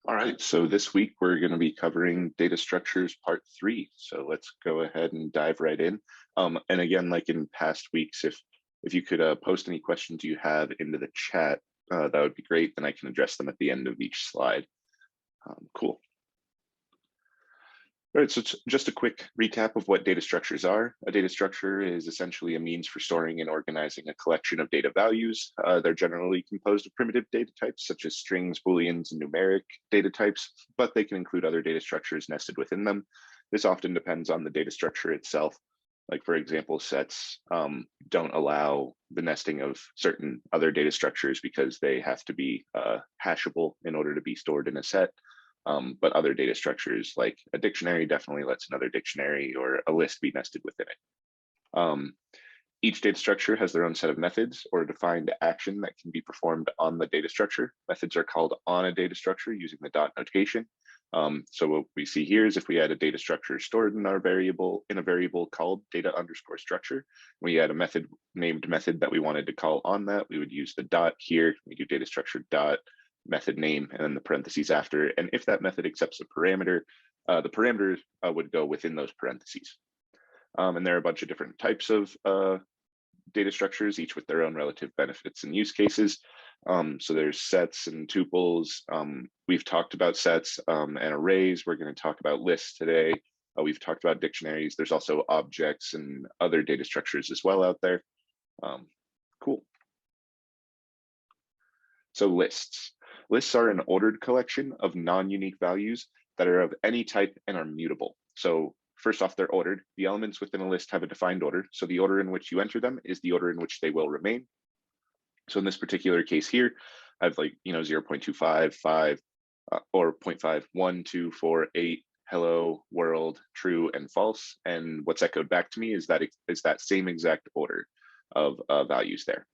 All right, so this week we're going to be covering data structures part 3. So let's go ahead and dive right in. And again, like in past weeks, if you could post any questions you have into the chat, that would be great. Then I can address them at the end of each slide. Cool. All right, so it's just a quick recap of what data structures are. A data structure is essentially a means for storing and organizing a collection of data values. They're generally composed of primitive data types, such as strings, booleans, and numeric data types, but they can include other data structures nested within them. This often depends on the data structure itself. Like, for example, sets don't allow the nesting of certain other data structures because they have to be hashable in order to be stored in a set. But other data structures like a dictionary definitely lets another dictionary or a list be nested within it. Each data structure has their own set of methods or a defined action that can be performed on the data structure. Methods are called on a data structure using the dot notation. So what we see here is if we had a data structure stored in a variable called data underscore structure, we had a method named method that we wanted to call on that, we would use the dot here. We do data structure dot method name and then the parentheses after. And if that method accepts a parameter, the parameter would go within those parentheses. And there are a bunch of different types of data structures, each with their own relative benefits and use cases. So there's sets and tuples. We've talked about sets and arrays. We're going to talk about lists today. We've talked about dictionaries. There's also objects and other data structures as well out there. Cool. So lists. Lists are an ordered collection of non-unique values that are of any type and are mutable. So first off, they're ordered. The elements within a list have a defined order. So the order in which you enter them is the order in which they will remain. So in this particular case here, I have 0.25, 5, or 0.5, 1, 2, 4, 8, hello, world, true, and false. And what's echoed back to me is that same exact order of values there.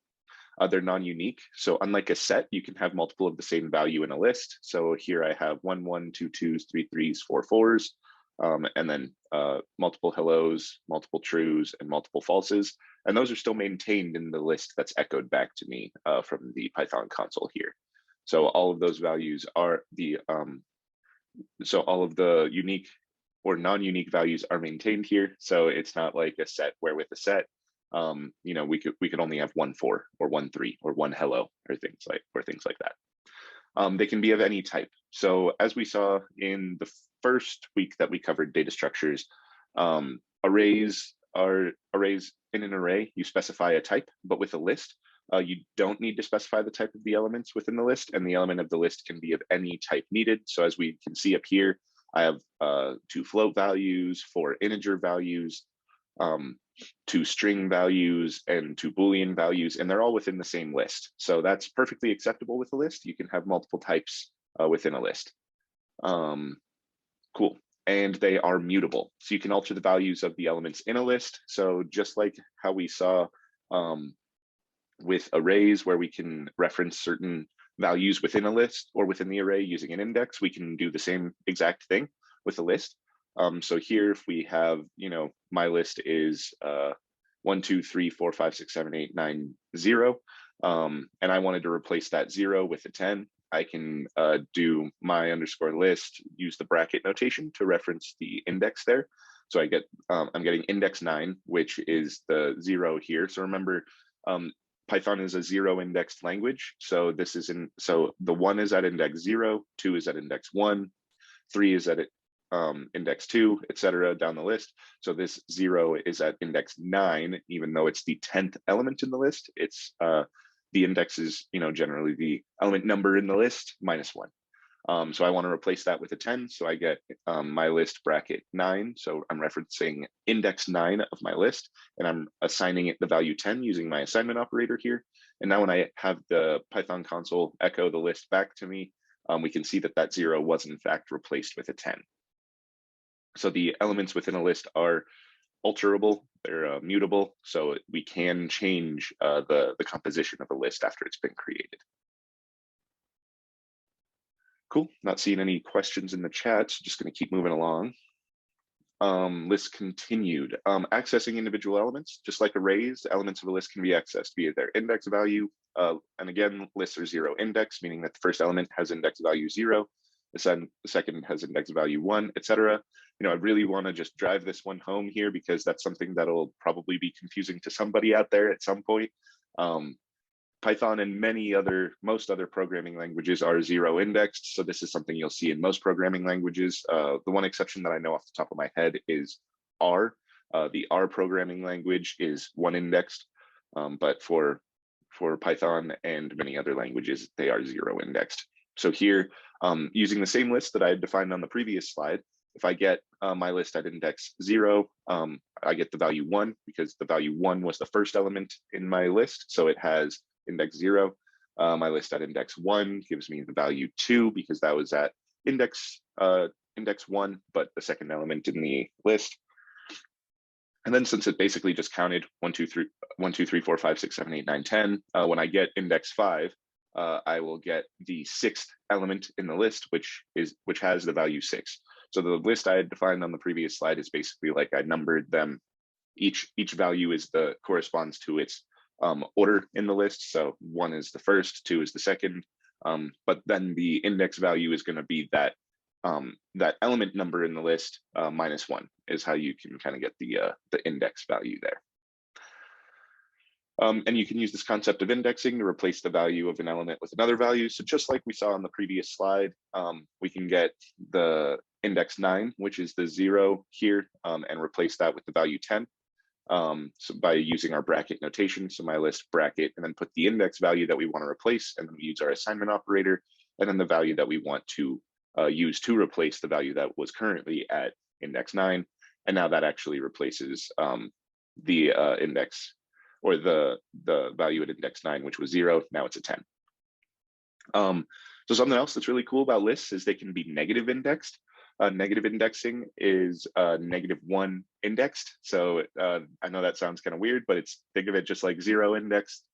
They're non-unique. So unlike a set, you can have multiple of the same value in a list. So here I have 1, 1, 2, 2s, 3, 3s, 4, 4s, and then multiple hellos, multiple trues, and multiple falses. And those are still maintained in the list that's echoed back to me from the Python console here. So all of those values are so all of the unique or non-unique values are maintained here. So it's not like a set where with a set, we could only have 1, 4 or 1, 3 or 1 hello or things like that. They can be of any type. So as we saw in the first week that we covered data structures, arrays are arrays. In an array, you specify a type, but with a list, you don't need to specify the type of the elements within the list, and the element of the list can be of any type needed. So as we can see up here, I have 2 float values, 4 integer values, 2 string values, and 2 Boolean values, and they're all within the same list. So that's perfectly acceptable with a list. You can have multiple types within a list. Cool. And they are mutable. So you can alter the values of the elements in a list. So just like how we saw with arrays, where we can reference certain values within a list or within the array using an index, we can do the same exact thing with a list. So here, if we have, my list is 1, 2, 3, 4, 5, 6, 7, 8, 9, 0. And I wanted to replace that 0 with a 10. I can do my underscore list, use the bracket notation to reference the index there. So I'm getting index 9, which is the 0 here. So remember, Python is a 0 indexed language. So so the 1 is at index 0, 2 is at index 1, 3 is at index 2, etc. down the list. So this 0 is at index 9, even though it's the 10th element in the list. It's the index is, generally the element number in the list minus 1. So I want to replace that with a 10. So I get my list bracket 9. So I'm referencing index 9 of my list, and I'm assigning it the value 10 using my assignment operator here. And now when I have the Python console echo the list back to me, we can see that 0 was in fact replaced with a 10. So the elements within a list are alterable, they're mutable, so we can change the composition of a list after it's been created. Cool, not seeing any questions in the chat, so just gonna keep moving along. List continued. Accessing individual elements, just like arrays, elements of a list can be accessed via their index value. And again, lists are 0 index, meaning that the first element has index value 0. The second has index value 1, etc. I really want to just drive this one home here because that's something that'll probably be confusing to somebody out there at some point. Python and most other programming languages are 0 indexed. So this is something you'll see in most programming languages. The one exception that I know off the top of my head is R. The R programming language is 1 indexed, but for Python and many other languages, they are 0 indexed. So here, using the same list that I had defined on the previous slide, if I get my list at index 0, I get the value 1 because the value 1 was the first element in my list. So it has index 0. My list at index 1 gives me the value 2 because that was at index 1, but the second element in the list. And then since it basically just counted 1, 2, 3, 4, 5, 6, 7, 8, 9, 10, when I get index 5, I will get the 6th element in the list, which has the value 6. So the list I had defined on the previous slide is basically like I numbered them. Each value corresponds to its order in the list. So 1 is the first, 2 is the second, but then the index value is going to be that element number in the list minus 1 is how you can kind of get the index value there. And you can use this concept of indexing to replace the value of an element with another value. So just like we saw on the previous slide, we can get the index 9, which is the 0 here, and replace that with the value 10. So by using our bracket notation, so my list bracket, and then put the index value that we want to replace, and then we use our assignment operator, and then the value that we want to use to replace the value that was currently at index 9. And now that actually replaces the index, or the value at index 9, which was 0. Now it's a 10. So something else that's really cool about lists is they can be negative indexed. Negative indexing is -1 indexed. So I know that sounds kind of weird, but think of it just like 0 indexed.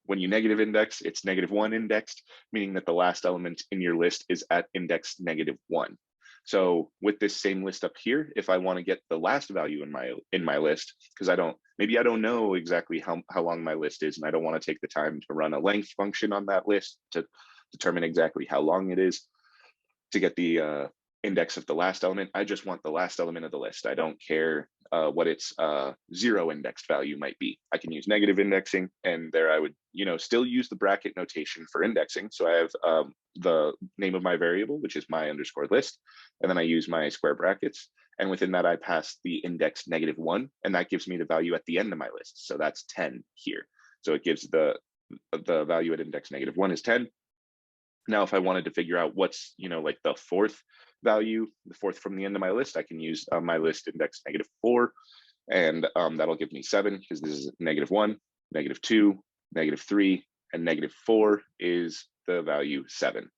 When you negative index, it's -1 indexed, meaning that the last element in your list is at index -1. So with this same list up here, if I want to get the last value in my list, because maybe I don't know exactly how long my list is, and I don't want to take the time to run a length function on that list to determine exactly how long it is to get the index of the last element. I just want the last element of the list. I don't care what its 0 indexed value might be. I can use negative indexing, and there I would still use the bracket notation for indexing. So I have the name of my variable, which is my_list, and then I use my square brackets, and within that I pass the index -1, and that gives me the value at the end of my list. So that's 10 here. So it gives the value at index -1 is 10. Now, if I wanted to figure out what's like the 4th value, the 4th from the end of my list, I can use my list index -4, and that'll give me 7 because this is -1, -2, -3, and -4 is the value 7.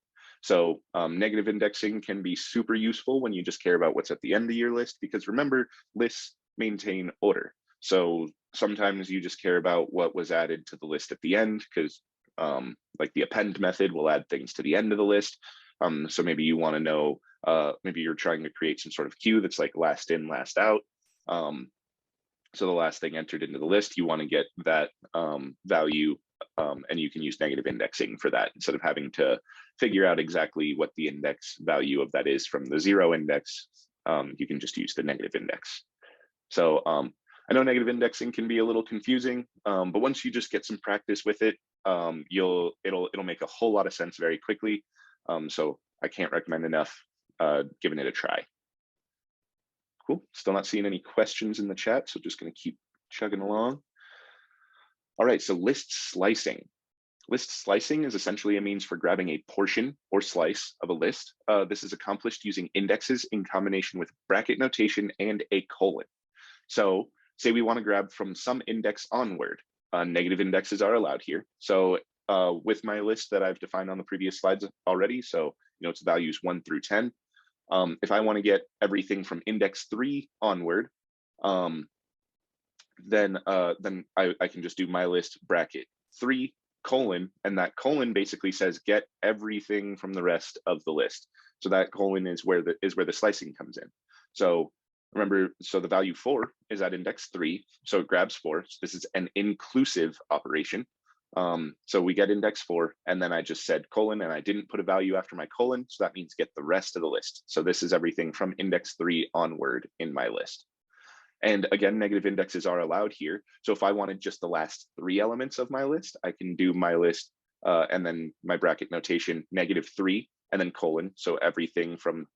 So negative indexing can be super useful when you just care about what's at the end of your list, because remember, lists maintain order. So sometimes you just care about what was added to the list at the end, because like the append method will add things to the end of the list. So maybe you want to know, maybe you're trying to create some sort of queue that's like last in, last out. So the last thing entered into the list, you want to get that value, and you can use negative indexing for that instead of having to figure out exactly what the index value of that is from the 0 index. You can just use the negative index. So I know negative indexing can be a little confusing, but once you just get some practice with it, it'll make a whole lot of sense very quickly. So I can't recommend enough giving it a try. Cool. Still not seeing any questions in the chat, so just going to keep chugging along. All right, so list slicing. List slicing is essentially a means for grabbing a portion or slice of a list. This is accomplished using indexes in combination with bracket notation and a colon. So say we want to grab from some index onward. Negative indexes are allowed here. So with my list that I've defined on the previous slides already, so it's values 1 through 10. If I want to get everything from index 3 onward, then I can just do my list bracket 3 colon, and that colon basically says get everything from the rest of the list. So that colon is where the slicing comes in. So remember, so the value 4 is at index 3, so it grabs 4. So this is an inclusive operation. So we get index 4, and then I just said colon, and I didn't put a value after my colon, so that means get the rest of the list. So this is everything from index 3 onward in my list. And again, negative indexes are allowed here. So if I wanted just the last 3 elements of my list, I can do my list and then my bracket notation -3 and then colon. So everything from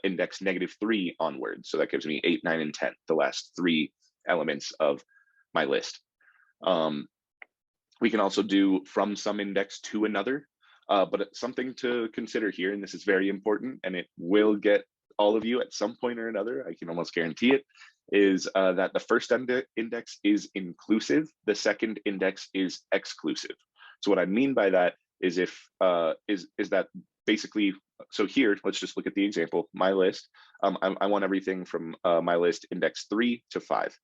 index -3 onward. So that gives me 8, 9, and 10, the last 3 elements of my list. We can also do from some index to another, but something to consider here, and this is very important, and it will get all of you at some point or another, I can almost guarantee it, is that the first index is inclusive, the second index is exclusive. So what I mean by that is is that basically, so here, let's just look at the example, my list. I want everything from my list index 3 to 5.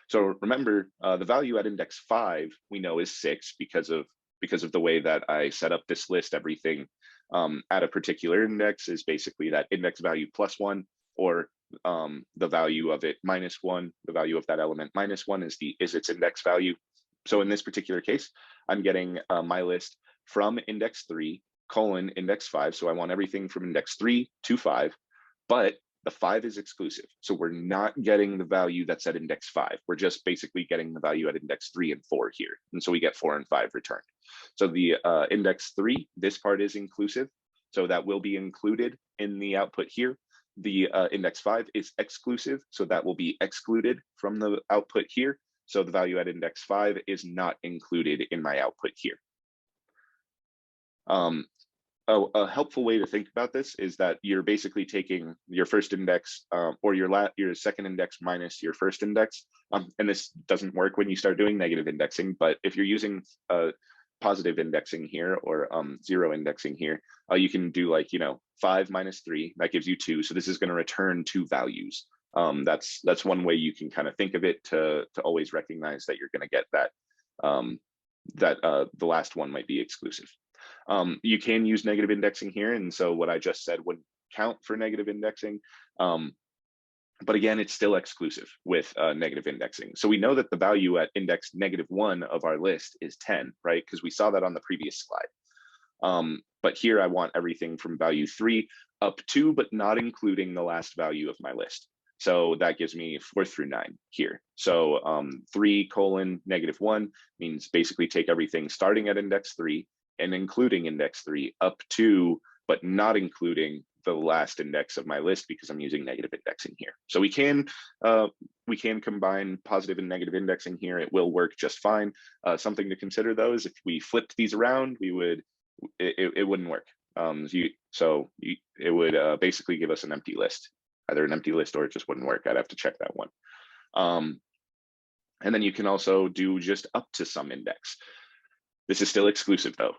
So remember, the value at index 5 we know is 6 because of the way that I set up this list. Everything at a particular index is basically that index value +1, or the value of it -1. The value of that element -1 is its index value. So in this particular case, I'm getting my list from index 3 colon index 5. So I want everything from index 3 to 5, but the 5 is exclusive. So we're not getting the value that's at index 5. We're just basically getting the value at index 3 and 4 here. And so we get 4 and 5 returned. So the index 3, this part is inclusive. So that will be included in the output here. The index 5 is exclusive. So that will be excluded from the output here. So the value at index 5 is not included in my output here. A helpful way to think about this is that you're basically taking your first index or your second index minus your first index. And this doesn't work when you start doing negative indexing, but if you're using positive indexing here or 0 indexing here, you can do 5 minus 3, that gives you 2. So this is going to return 2 values. That's one way you can kind of think of it to always recognize that you're going to get that, the last one might be exclusive. You can use negative indexing here, and so what I just said wouldn't count for negative indexing. But again, it's still exclusive with negative indexing. So we know that the value at index -1 of our list is 10, right? Because we saw that on the previous slide. But here I want everything from value 3 up to, but not including the last value of my list. So that gives me 4 through 9 here. So 3 colon -1 means basically take everything starting at index 3 and including index 3 up to, but not including the last index of my list, because I'm using negative indexing here. So we can combine positive and negative indexing here. It will work just fine. Something to consider though is if we flipped these around, it wouldn't work. It would basically give us an empty list, either an empty list or it just wouldn't work. I'd have to check that one. And then you can also do just up to some index. This is still exclusive though.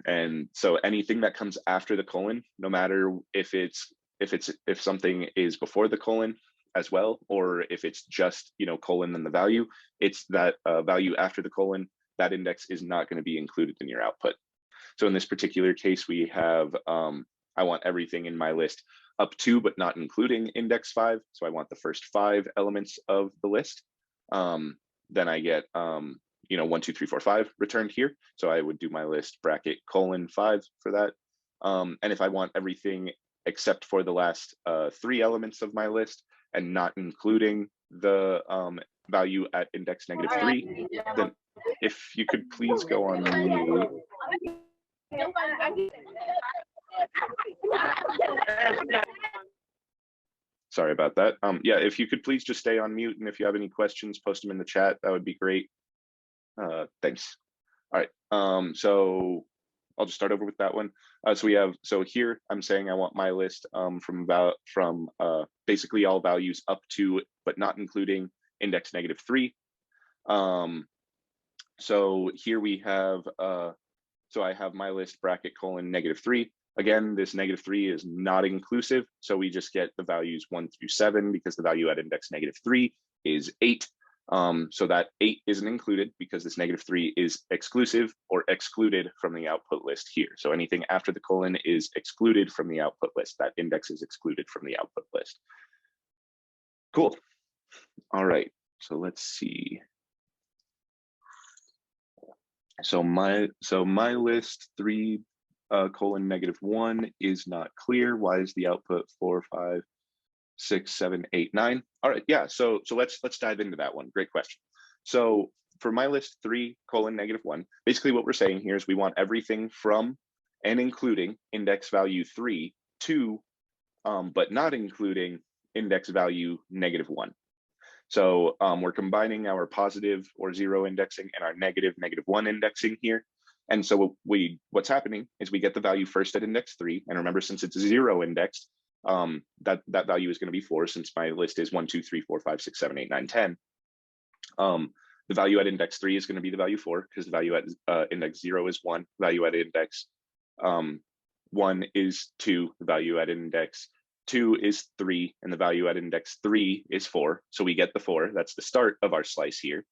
And so anything that comes after the colon, no matter if something is before the colon as well, or if it's just, colon and the value, it's that value after the colon, that index is not going to be included in your output. So in this particular case, we have, I want everything in my list up to, but not including index 5. So I want the first 5 elements of the list. Then I get, 1, 2, 3, 4, 5 returned here. So I would do my list bracket colon 5 for that. And if I want everything except for the last 3 elements of my list and not including the value at index -3, then if you could please go on mute. Sorry about that. Yeah, if you could please just stay on mute, and if you have any questions, post them in the chat. That would be great. Thanks. All right. So I'll just start over with that one. So here I'm saying I want my list from basically all values up to, but not including index -3. So here we have, so I have my list bracket colon -3. Again, this -3 is not inclusive. So we just get the values 1 through 7 because the value at index -3 is 8. So that 8 isn't included because this -3 is exclusive or excluded from the output list here. So anything after the colon is excluded from the output list. That index is excluded from the output list. Cool. All right, so let's see. So my list 3 colon -1 is not clear. Why is the output 4, 5, 6, 7, 8, 9? All right, yeah. So let's dive into that one. Great question. So for my list 3 colon -1, basically what we're saying here is we want everything from and including index value 3 to, but not including index value -1. So we're combining our positive or 0 indexing and our negative -1 indexing here. And so what's happening is we get the value first at index 3. And remember, since it's 0 indexed, that value is going to be 4, since my list is 1, 2, 3, 4, 5, 6, 7, 8, 9, 10. The value at index 3 is going to be the value 4, because the value at index 0 is 1. Value at index 1 is 2. The value at index 2 is 3, and the value at index 3 is 4. So we get the 4. That's the start of our slice here,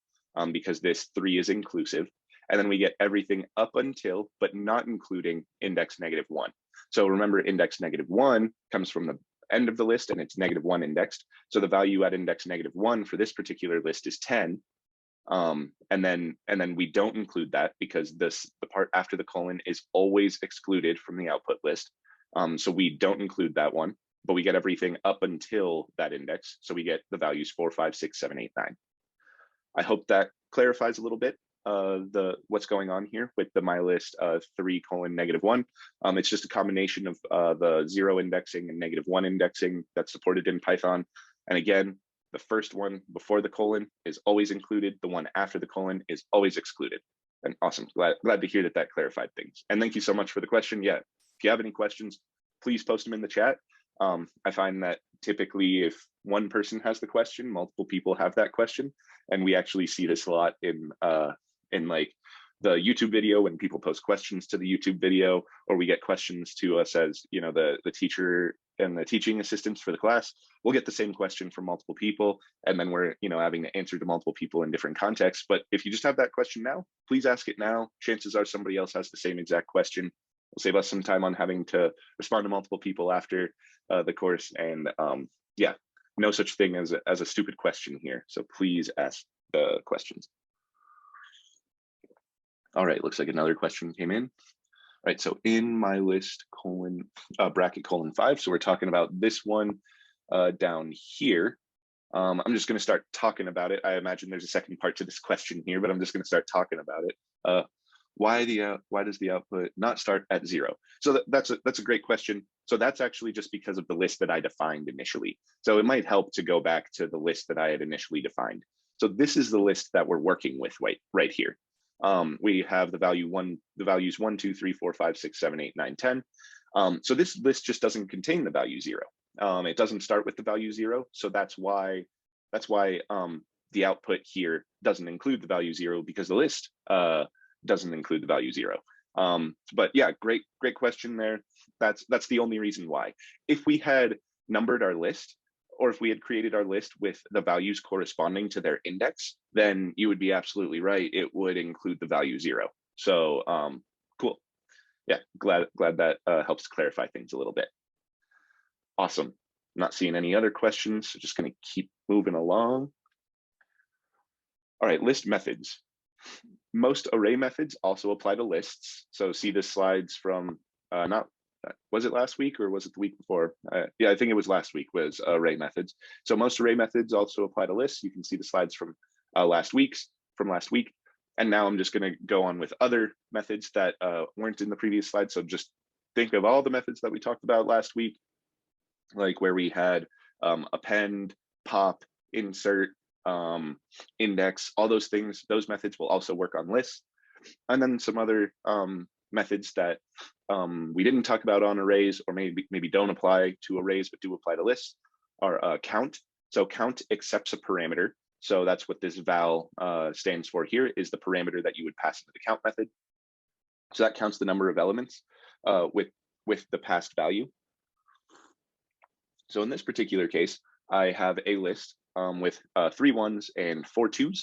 because this 3 is inclusive. And then we get everything up until, but not including, index -1. So remember, index -1 comes from the end of the list, and it's -1 indexed. So the value at index -1 for this particular list is 10. And then we don't include that, because the part after the colon is always excluded from the output list. So we don't include that one, but we get everything up until that index. So we get the values 4, 5, 6, 7, 8, 9. I hope that clarifies a little bit what's going on here with the mylist 3 colon -1. It's just a combination of the 0 indexing and -1 indexing that's supported in Python. And again, the first one before the colon is always included. The one after the colon is always excluded. And awesome, glad to hear that clarified things. And thank you so much for the question. Yeah, if you have any questions, please post them in the chat. I find that typically if one person has the question, multiple people have that question. And we actually see this a lot in like the YouTube video, when people post questions to the YouTube video, or we get questions to us as, you know, the teacher and the teaching assistants for the class. We'll get the same question from multiple people, and then we're, you know, having to answer to multiple people in different contexts. But if you just have that question now, please ask it now. Chances are somebody else has the same exact question. It'll save us some time on having to respond to multiple people after the course. And yeah, no such thing as a stupid question here. So please ask the questions. All right, looks like another question came in. All right, so in my list bracket :5, so we're talking about this one down here. I'm just going to start talking about it. I imagine there's a second part to this question here, but I'm just going to start talking about it. Why does the output not start at 0? So that's a great question. So that's actually just because of the list that I defined initially. So it might help to go back to the list that I had initially defined. So this is the list that we're working with right here. We have the values 1, 2, 3, 4, 5, 6, 7, 8, 9, 10. So this list just doesn't contain the value 0. It doesn't start with the value 0. So that's why the output here doesn't include the value 0, because the list doesn't include the value 0. But yeah, great question there. That's the only reason why. If we had numbered our list, or if we had created our list with the values corresponding to their index, then you would be absolutely right. It would include the value 0. So cool. Yeah, glad that helps clarify things a little bit. Awesome. Not seeing any other questions, so just going to keep moving along. All right, list methods. Most array methods also apply to lists. So see the slides from was it last week or was it the week before? Yeah, I think it was last week, was array methods. So most array methods also apply to lists. You can see the slides from last week. And now I'm just going to go on with other methods that weren't in the previous slide. So just think of all the methods that we talked about last week, like where we had append, pop, insert, index, all those things. Those methods will also work on lists. And then some other methods that we didn't talk about on arrays, or maybe don't apply to arrays but do apply to lists, are count. So count accepts a parameter. So that's what this val stands for here, is the parameter that you would pass into the count method. So that counts the number of elements with the passed value. So in this particular case, I have a list with 3 1s and 4 2s.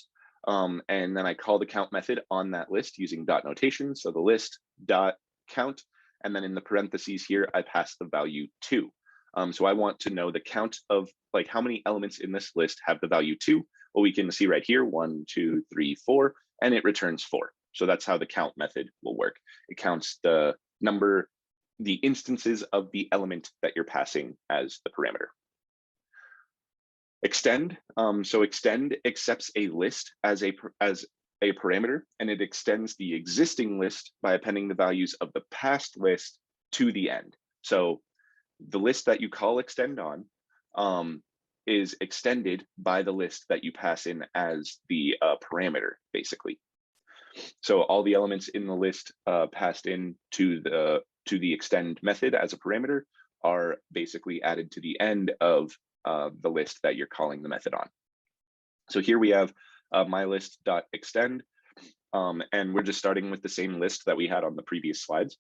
And then I call the count method on that list using dot notation. So the list dot count, and then in the parentheses here, I pass the value 2. So I want to know the count of like how many elements in this list have the value 2. Well, we can see right here, 1, 2, 3, 4, and it returns 4. So that's how the count method will work. It counts the instances of the element that you're passing as the parameter. Extend, so extend accepts a list as a parameter, and it extends the existing list by appending the values of the past list to the end. So the list that you call extend on is extended by the list that you pass in as the parameter, basically. So all the elements in the list passed in to the extend method as a parameter are basically added to the end of the list that you're calling the method on. So here we have mylist.extend, and we're just starting with the same list that we had on the previous slides.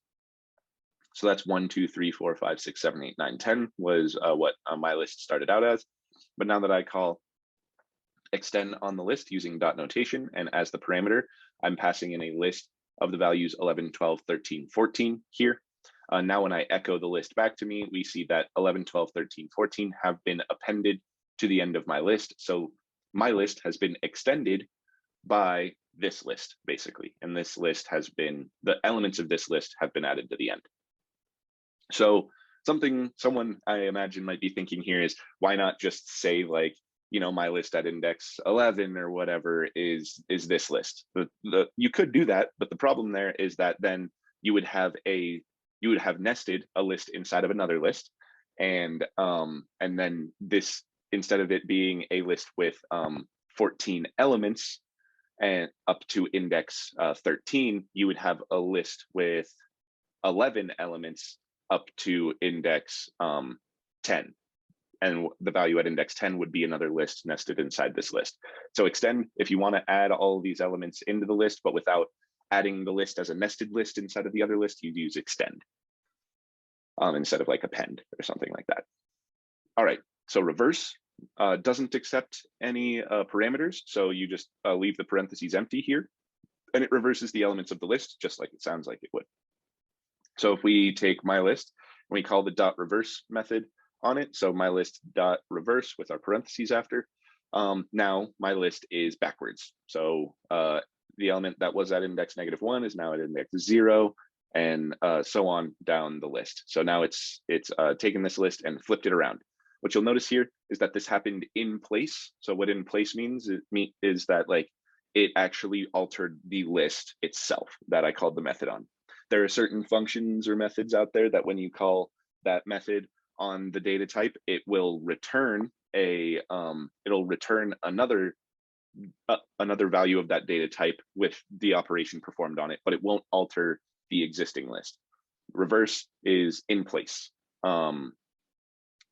So that's 1, 2, 3, 4, 5, 6, 7, 8, 9, 10 was what my list started out as. But now that I call extend on the list using dot notation, and as the parameter, I'm passing in a list of the values 11, 12, 13, 14 here. Now when I echo the list back to me, we see that 11, 12, 13, 14 have been appended to the end of my list. So my list has been extended by this list, basically. And this list has been, the elements of this list have been added to the end. So someone I imagine might be thinking here is, why not just say like, you know, my list at index 11 or whatever is this list. You could do that, but the problem there is that then you would have nested a list inside of another list, and then this, instead of it being a list with 14 elements and up to index 13, you would have a list with 11 elements up to index 10. And the value at index 10 would be another list nested inside this list. So extend, if you want to add all of these elements into the list, but without adding the list as a nested list inside of the other list, you'd use extend instead of like append or something like that. All right, so reverse doesn't accept any parameters. So you just leave the parentheses empty here, and it reverses the elements of the list just like it sounds like it would. So if we take my list and we call the dot reverse method on it, so my list dot reverse with our parentheses after, now my list is backwards. So the element that was at index -1 is now at index 0, and so on down the list. So now it's taken this list and flipped it around. What you'll notice here is that this happened in place. So what in place means is that like it actually altered the list itself that I called the method on. There are certain functions or methods out there that when you call that method on the data type, it will return another value of that data type with the operation performed on it, but it won't alter the existing list. Reverse is in place.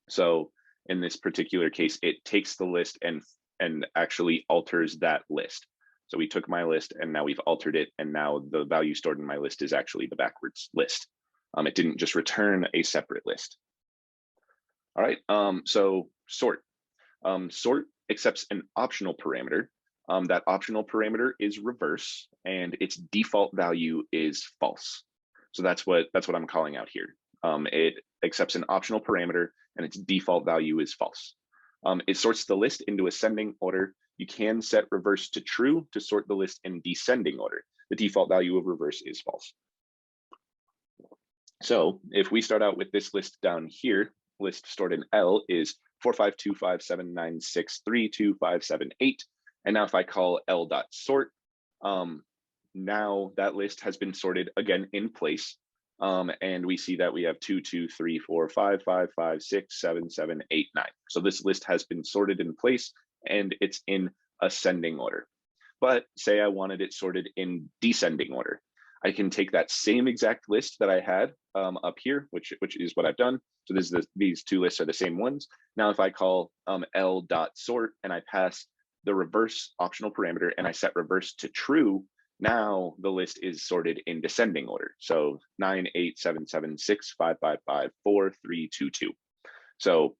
So in this particular case, it takes the list and actually alters that list. So we took my list and now we've altered it, and now the value stored in my list is actually the backwards list. It didn't just return a separate list. All right, so sort. Sort accepts an optional parameter. That optional parameter is reverse, and its default value is false. So that's what I'm calling out here. It accepts an optional parameter, and its default value is false. It sorts the list into ascending order. You can set reverse to true to sort the list in descending order. The default value of reverse is false. So if we start out with this list down here, list stored in L is 4525796325578. And now if I call L.sort, now that list has been sorted again in place. And we see that we have 2, 2, 3, 4, 5, 5, 5, 6, 7, 7, 8, 9. So this list has been sorted in place and it's in ascending order. But say I wanted it sorted in descending order. I can take that same exact list that I had up here, which is what I've done. So these two lists are the same ones. Now, if I call L.sort and I pass the reverse optional parameter and I set reverse to true, now the list is sorted in descending order. So 9, 8, 7, 7, 6, 5, 5, 5, 4, 3, 2, 2. So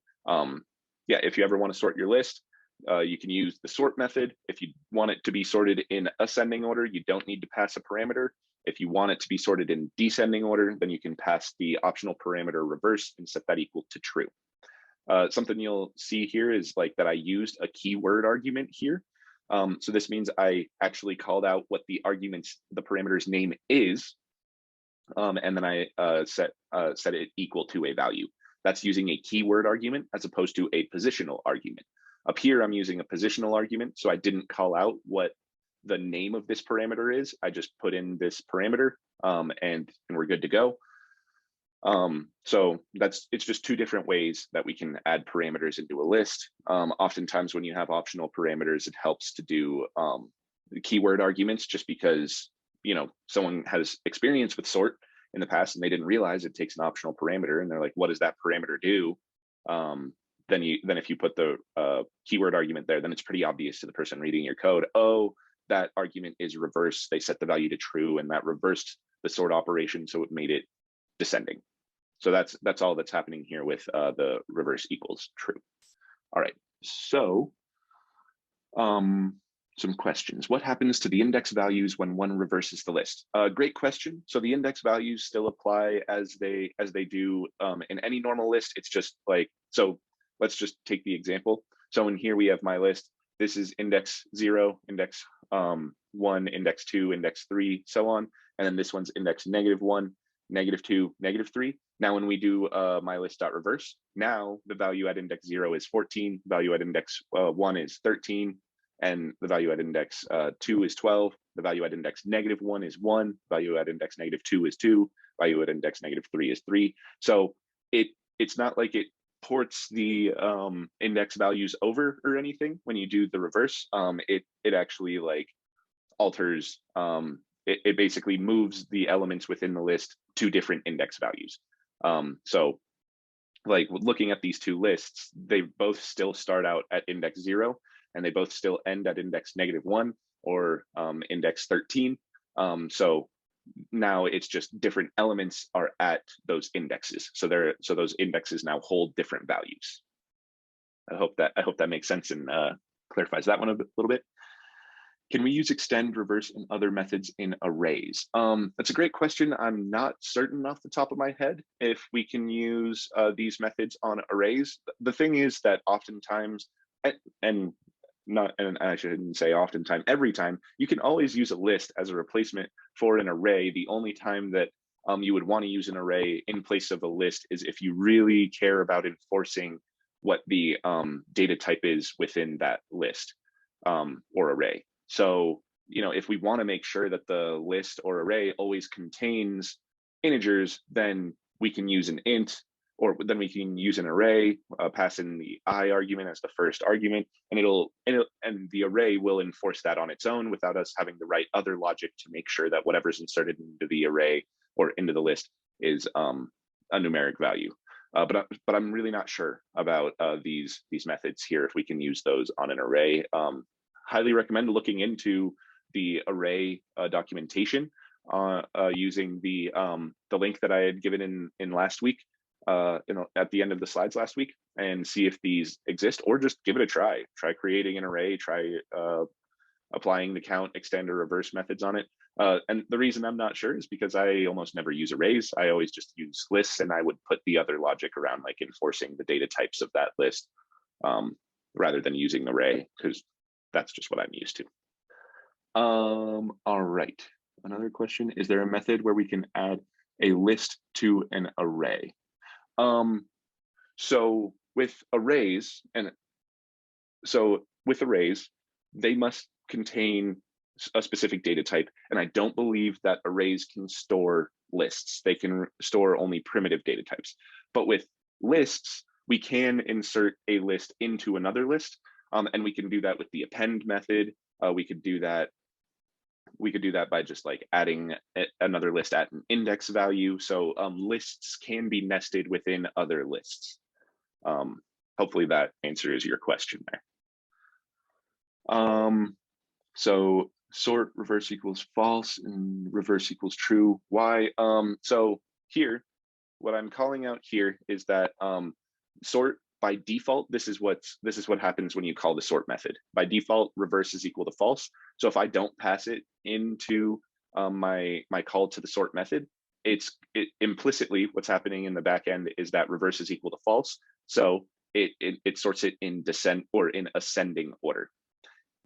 yeah, if you ever want to sort your list, you can use the sort method. If you want it to be sorted in ascending order, you don't need to pass a parameter. If you want it to be sorted in descending order, then you can pass the optional parameter reverse and set that equal to true. Something you'll see here is like that I used a keyword argument here. So this means I actually called out what the parameter's name is, and then I set it equal to a value. That's using a keyword argument as opposed to a positional argument. Up here, I'm using a positional argument, so I didn't call out what the name of this parameter is. I just put in this parameter, and we're good to go. So it's just two different ways that we can add parameters into a list. Oftentimes when you have optional parameters, it helps to do keyword arguments, just because, you know, someone has experience with sort in the past and they didn't realize it takes an optional parameter, and they're like, what does that parameter do? Then if you put the keyword argument there, then it's pretty obvious to the person reading your code, oh, that argument is reverse. They set the value to true, and that reversed the sort operation, so it made it descending. So that's all that's happening here with the reverse equals true. All right, so some questions. What happens to the index values when one reverses the list? Great question. So the index values still apply as they do in any normal list. It's just like, so let's just take the example. So in here we have my list. This is index 0, index 1, index 2, index 3, so on. And then this one's index -1, -2, -3. Now, when we do my list.reverse, now the value at index 0 is 14, value at index 1 is 13, and the value at index 2 is 12, the value at index -1 is 1, value at index -2 is 2, value at index -3 is 3. So it's not like it ports the index values over or anything. When you do the reverse, it actually like alters, it basically moves the elements within the list to different index values. So like looking at these two lists, they both still start out at index 0, and they both still end at index -1 or index 13. So now it's just different elements are at those indexes. So those indexes now hold different values. I hope that makes sense and clarifies that one a little bit. Can we use extend, reverse, and other methods in arrays? That's a great question. I'm not certain off the top of my head if we can use these methods on arrays. The thing is that oftentimes, and I shouldn't say oftentimes, every time, you can always use a list as a replacement for an array. The only time that you would want to use an array in place of a list is if you really care about enforcing what the data type is within that list or array. So, you know, if we want to make sure that the list or array always contains integers, then we can use an int, or then we can use an array, pass in the I argument as the first argument, and and the array will enforce that on its own without us having to write other logic to make sure that whatever's inserted into the array or into the list is a numeric value. But I'm really not sure about these methods here, if we can use those on an array. Highly recommend looking into the array documentation using the link that I had given in last week, at the end of the slides last week, and see if these exist, or just give it a try. Try creating an array, try applying the count, extend, or reverse methods on it. And the reason I'm not sure is because I almost never use arrays. I always just use lists, and I would put the other logic around like enforcing the data types of that list rather than using array, because that's just what I'm used to. All right, another question. Is there a method where we can add a list to an array? So with arrays, they must contain a specific data type, and I don't believe that arrays can store lists. They can store only primitive data types. But with lists, we can insert a list into another list, and we can do that with the append method. We could do that by just like adding another list at an index value. So lists can be nested within other lists. Hopefully that answers your question there. So sort reverse equals false and reverse equals true. Why? So here, what I'm calling out here is that sort by default, this is what happens when you call the sort method. By default, reverse is equal to false. So if I don't pass it into my call to the sort method, it implicitly what's happening in the back end is that reverse is equal to false. So it sorts it in descent or in ascending order.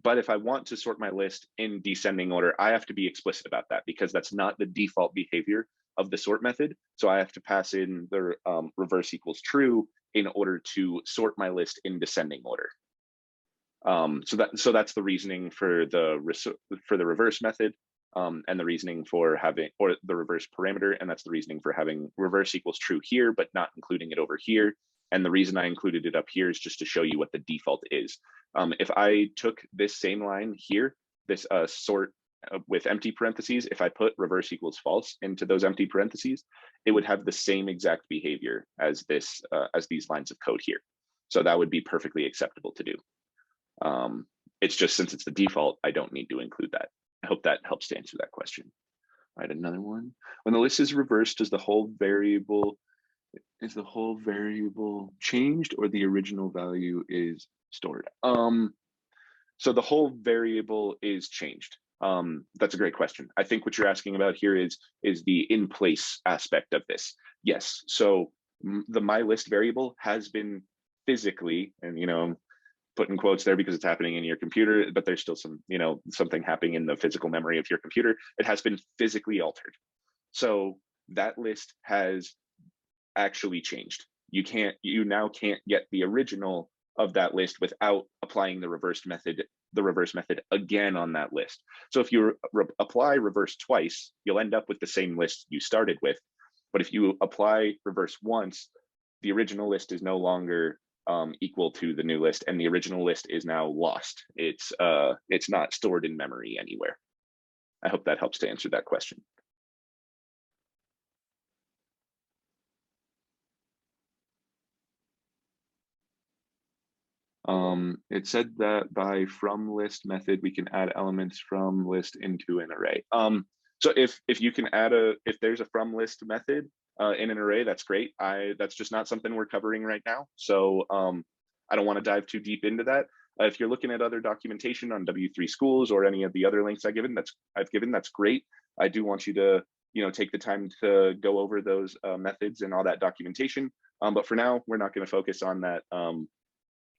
But if I want to sort my list in descending order, I have to be explicit about that because that's not the default behavior of the sort method. So I have to pass in the reverse equals true in order to sort my list in descending order. So that's the reasoning for the reverse method, and the reasoning for having, or the reverse parameter, and that's the reasoning for having reverse equals true here, but not including it over here. And the reason I included it up here is just to show you what the default is. If I took this same line here, this sort with empty parentheses, if I put reverse equals false into those empty parentheses, it would have the same exact behavior as this, as these lines of code here. So that would be perfectly acceptable to do. It's just, since it's the default, I don't need to include that. I hope that helps to answer that question. All right, another one. When the list is reversed, is the whole variable changed or the original value is stored? So the whole variable is changed. That's a great question. I think what you're asking about here is the in place aspect of this. Yes, so the my list variable has been physically, and put in quotes there because it's happening in your computer, but there's still some, something happening in the physical memory of your computer. It has been physically altered. So that list has actually changed. You now can't get the original of that list without applying the reverse method again on that list. So if you apply reverse twice, you'll end up with the same list you started with. But if you apply reverse once, the original list is no longer equal to the new list, and the original list is now lost. It's not stored in memory anywhere. I hope that helps to answer that question. It said that by from list method, we can add elements from list into an array. So if you can add if there's a from list method in an array, that's great. That's just not something we're covering right now. So I don't want to dive too deep into that. If you're looking at other documentation on W3 Schools or any of the other links I've given, that's great. I do want you to take the time to go over those methods and all that documentation. But for now, we're not going to focus on that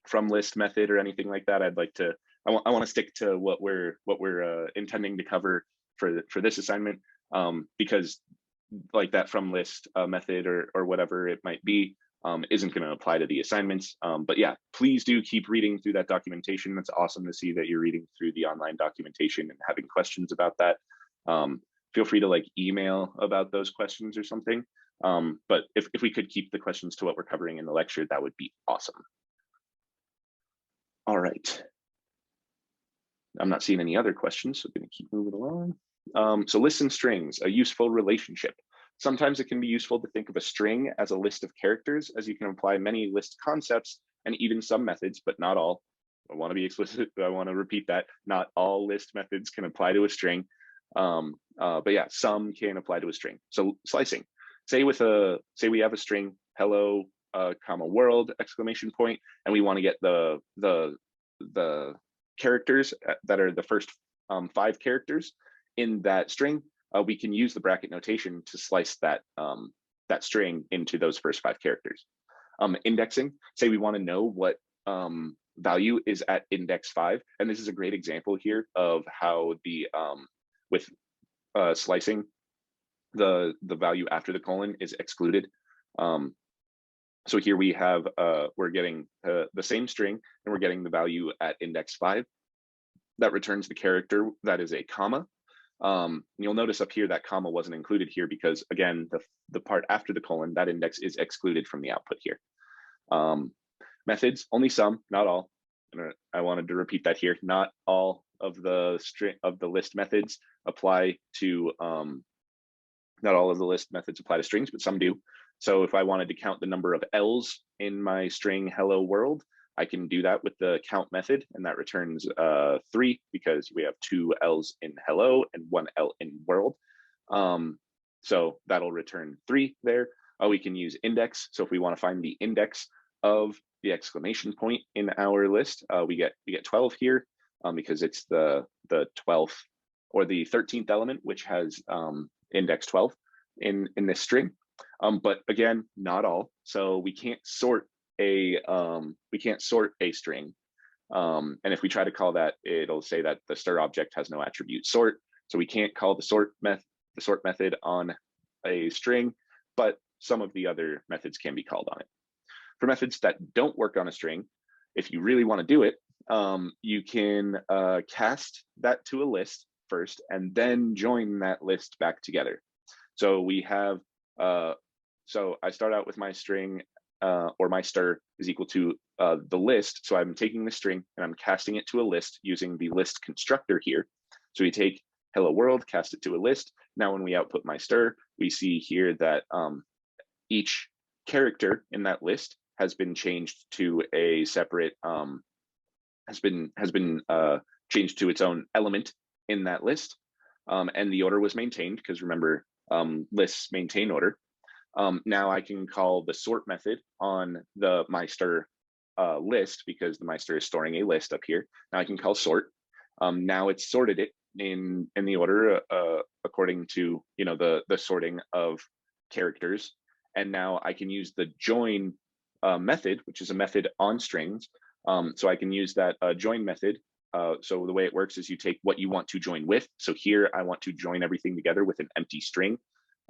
from list method or anything like that. I want to stick to what we're intending to cover for this assignment, because like that from list method or whatever it might be isn't going to apply to the assignments. But yeah, please do keep reading through that documentation. It's awesome to see that you're reading through the online documentation and having questions about that. Feel free to email about those questions or something. But if we could keep the questions to what we're covering in the lecture, that would be awesome. All right. I'm not seeing any other questions, so I'm going to keep moving along. So lists and strings, a useful relationship. Sometimes it can be useful to think of a string as a list of characters, as you can apply many list concepts and even some methods, but not all. I want to be explicit. I want to repeat that. Not all list methods can apply to a string. But yeah, some can apply to a string. So slicing. Say we have a string hello, comma world, exclamation point, and we want to get the characters that are the first 5 characters in that string. We can use the bracket notation to slice that string into those first 5 characters. Indexing, say we want to know what value is at index 5, and this is a great example here of how with slicing, the value after the colon is excluded. So here we have we're getting the same string, and we're getting the value at index 5. That returns the character that is a comma. You'll notice up here that comma wasn't included here because, again, the part after the colon, that index is excluded from the output here. Methods, only some, not all. I wanted to repeat that here. Not all of the list methods apply to not all of the list methods apply to strings, but some do. So if I wanted to count the number of L's in my string hello world, I can do that with the count method, and that returns 3 because we have 2 L's in hello and 1 L in world. So that'll return 3 there. We can use index. So if we want to find the index of the exclamation point in our list, we get 12 here because it's the 12th or the 13th element, which has index 12 in this string. But again, not all. So we can't sort a string And if we try to call that, it'll say that the stir object has no attribute sort. So we can't call the sort method on a string, but some of the other methods can be called on it. For methods that don't work on a string, if you really want to do it, you can cast that to a list first and then join that list back together. So we have, so I start out with my string or my stir is equal to the list. So I'm taking the string and I'm casting it to a list using the list constructor here. So we take hello world, cast it to a list. Now when we output my stir, we see here that each character in that list has been changed to a separate, has been changed to its own element in that list. And the order was maintained because remember, lists maintain order. Now I can call the sort method on the my stir list because the my stir is storing a list up here. Now I can call sort. Now it's sorted it in the order according to the sorting of characters. And now I can use the join method, which is a method on strings. So I can use that join method. So the way it works is you take what you want to join with. So here I want to join everything together with an empty string.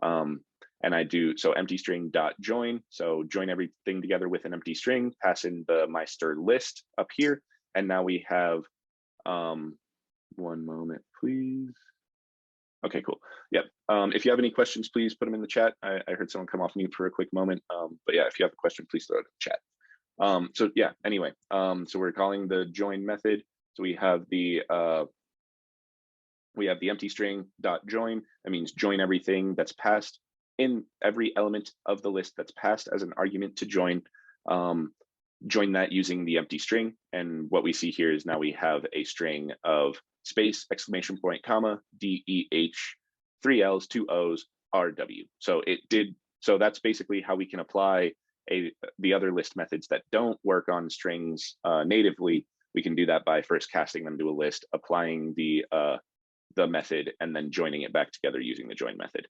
And I do, so empty string dot join. So join everything together with an empty string, pass in the my stir list up here. And now we have, one moment, please. Okay, cool. Yep. If you have any questions, please put them in the chat. I heard someone come off mute for a quick moment. But yeah, if you have a question, please throw it in the chat. So yeah, anyway, so we're calling the join method. So we have the empty string dot join. That means join everything that's passed in every element of the list that's passed as an argument to join. Join that using the empty string. And what we see here is now we have a string of space, exclamation point, comma, DEH, 3 L's, 2 O's, RW. So that's basically how we can apply the other list methods that don't work on strings natively. We can do that by first casting them to a list, applying the method, and then joining it back together using the join method.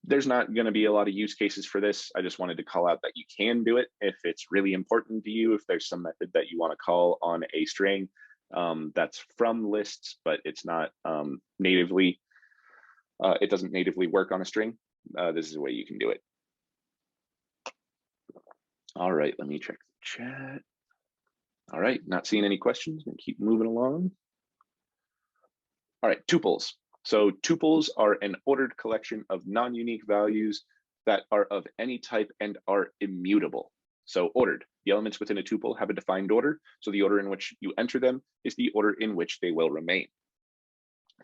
There's not going to be a lot of use cases for this. I just wanted to call out that you can do it if it's really important to you, if there's some method that you want to call on a string that's from lists, but it's not natively, it doesn't natively work on a string. This is a way you can do it. All right, let me check the chat. All right, not seeing any questions. I'm gonna keep moving along. All right, tuples. So tuples are an ordered collection of non-unique values that are of any type and are immutable. So ordered, the elements within a tuple have a defined order. So the order in which you enter them is the order in which they will remain.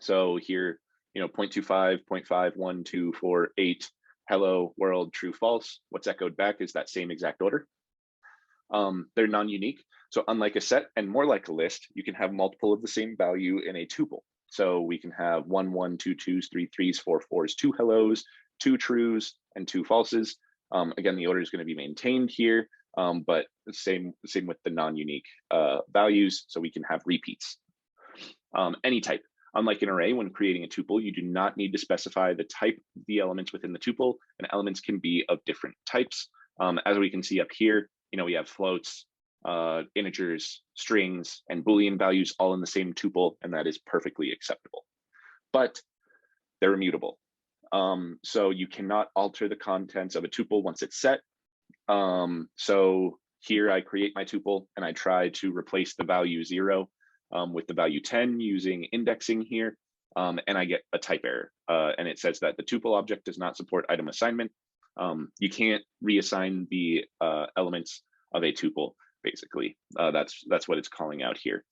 So here, 0.25, 0.5, 1, 2, 4, 8, hello, world, true, false. What's echoed back is that same exact order. They're non-unique. So unlike a set and more like a list, you can have multiple of the same value in a tuple. So we can have 1, 1, 2, 2s, 3, 3s, 4, 4s, 2 hellos, 2 trues, and 2 falses. Again, the order is going to be maintained here, but same with the non-unique values. So we can have repeats. Any type. Unlike an array, when creating a tuple, you do not need to specify the type of the elements within the tuple, and elements can be of different types. As we can see up here, we have floats, integers, strings, and Boolean values all in the same tuple, and that is perfectly acceptable. But they're immutable. So you cannot alter the contents of a tuple once it's set. So here I create my tuple and I try to replace the value 0 with the value 10 using indexing here, and I get a type error. And it says that the tuple object does not support item assignment. You can't reassign the elements of a tuple, basically. That's what it's calling out here.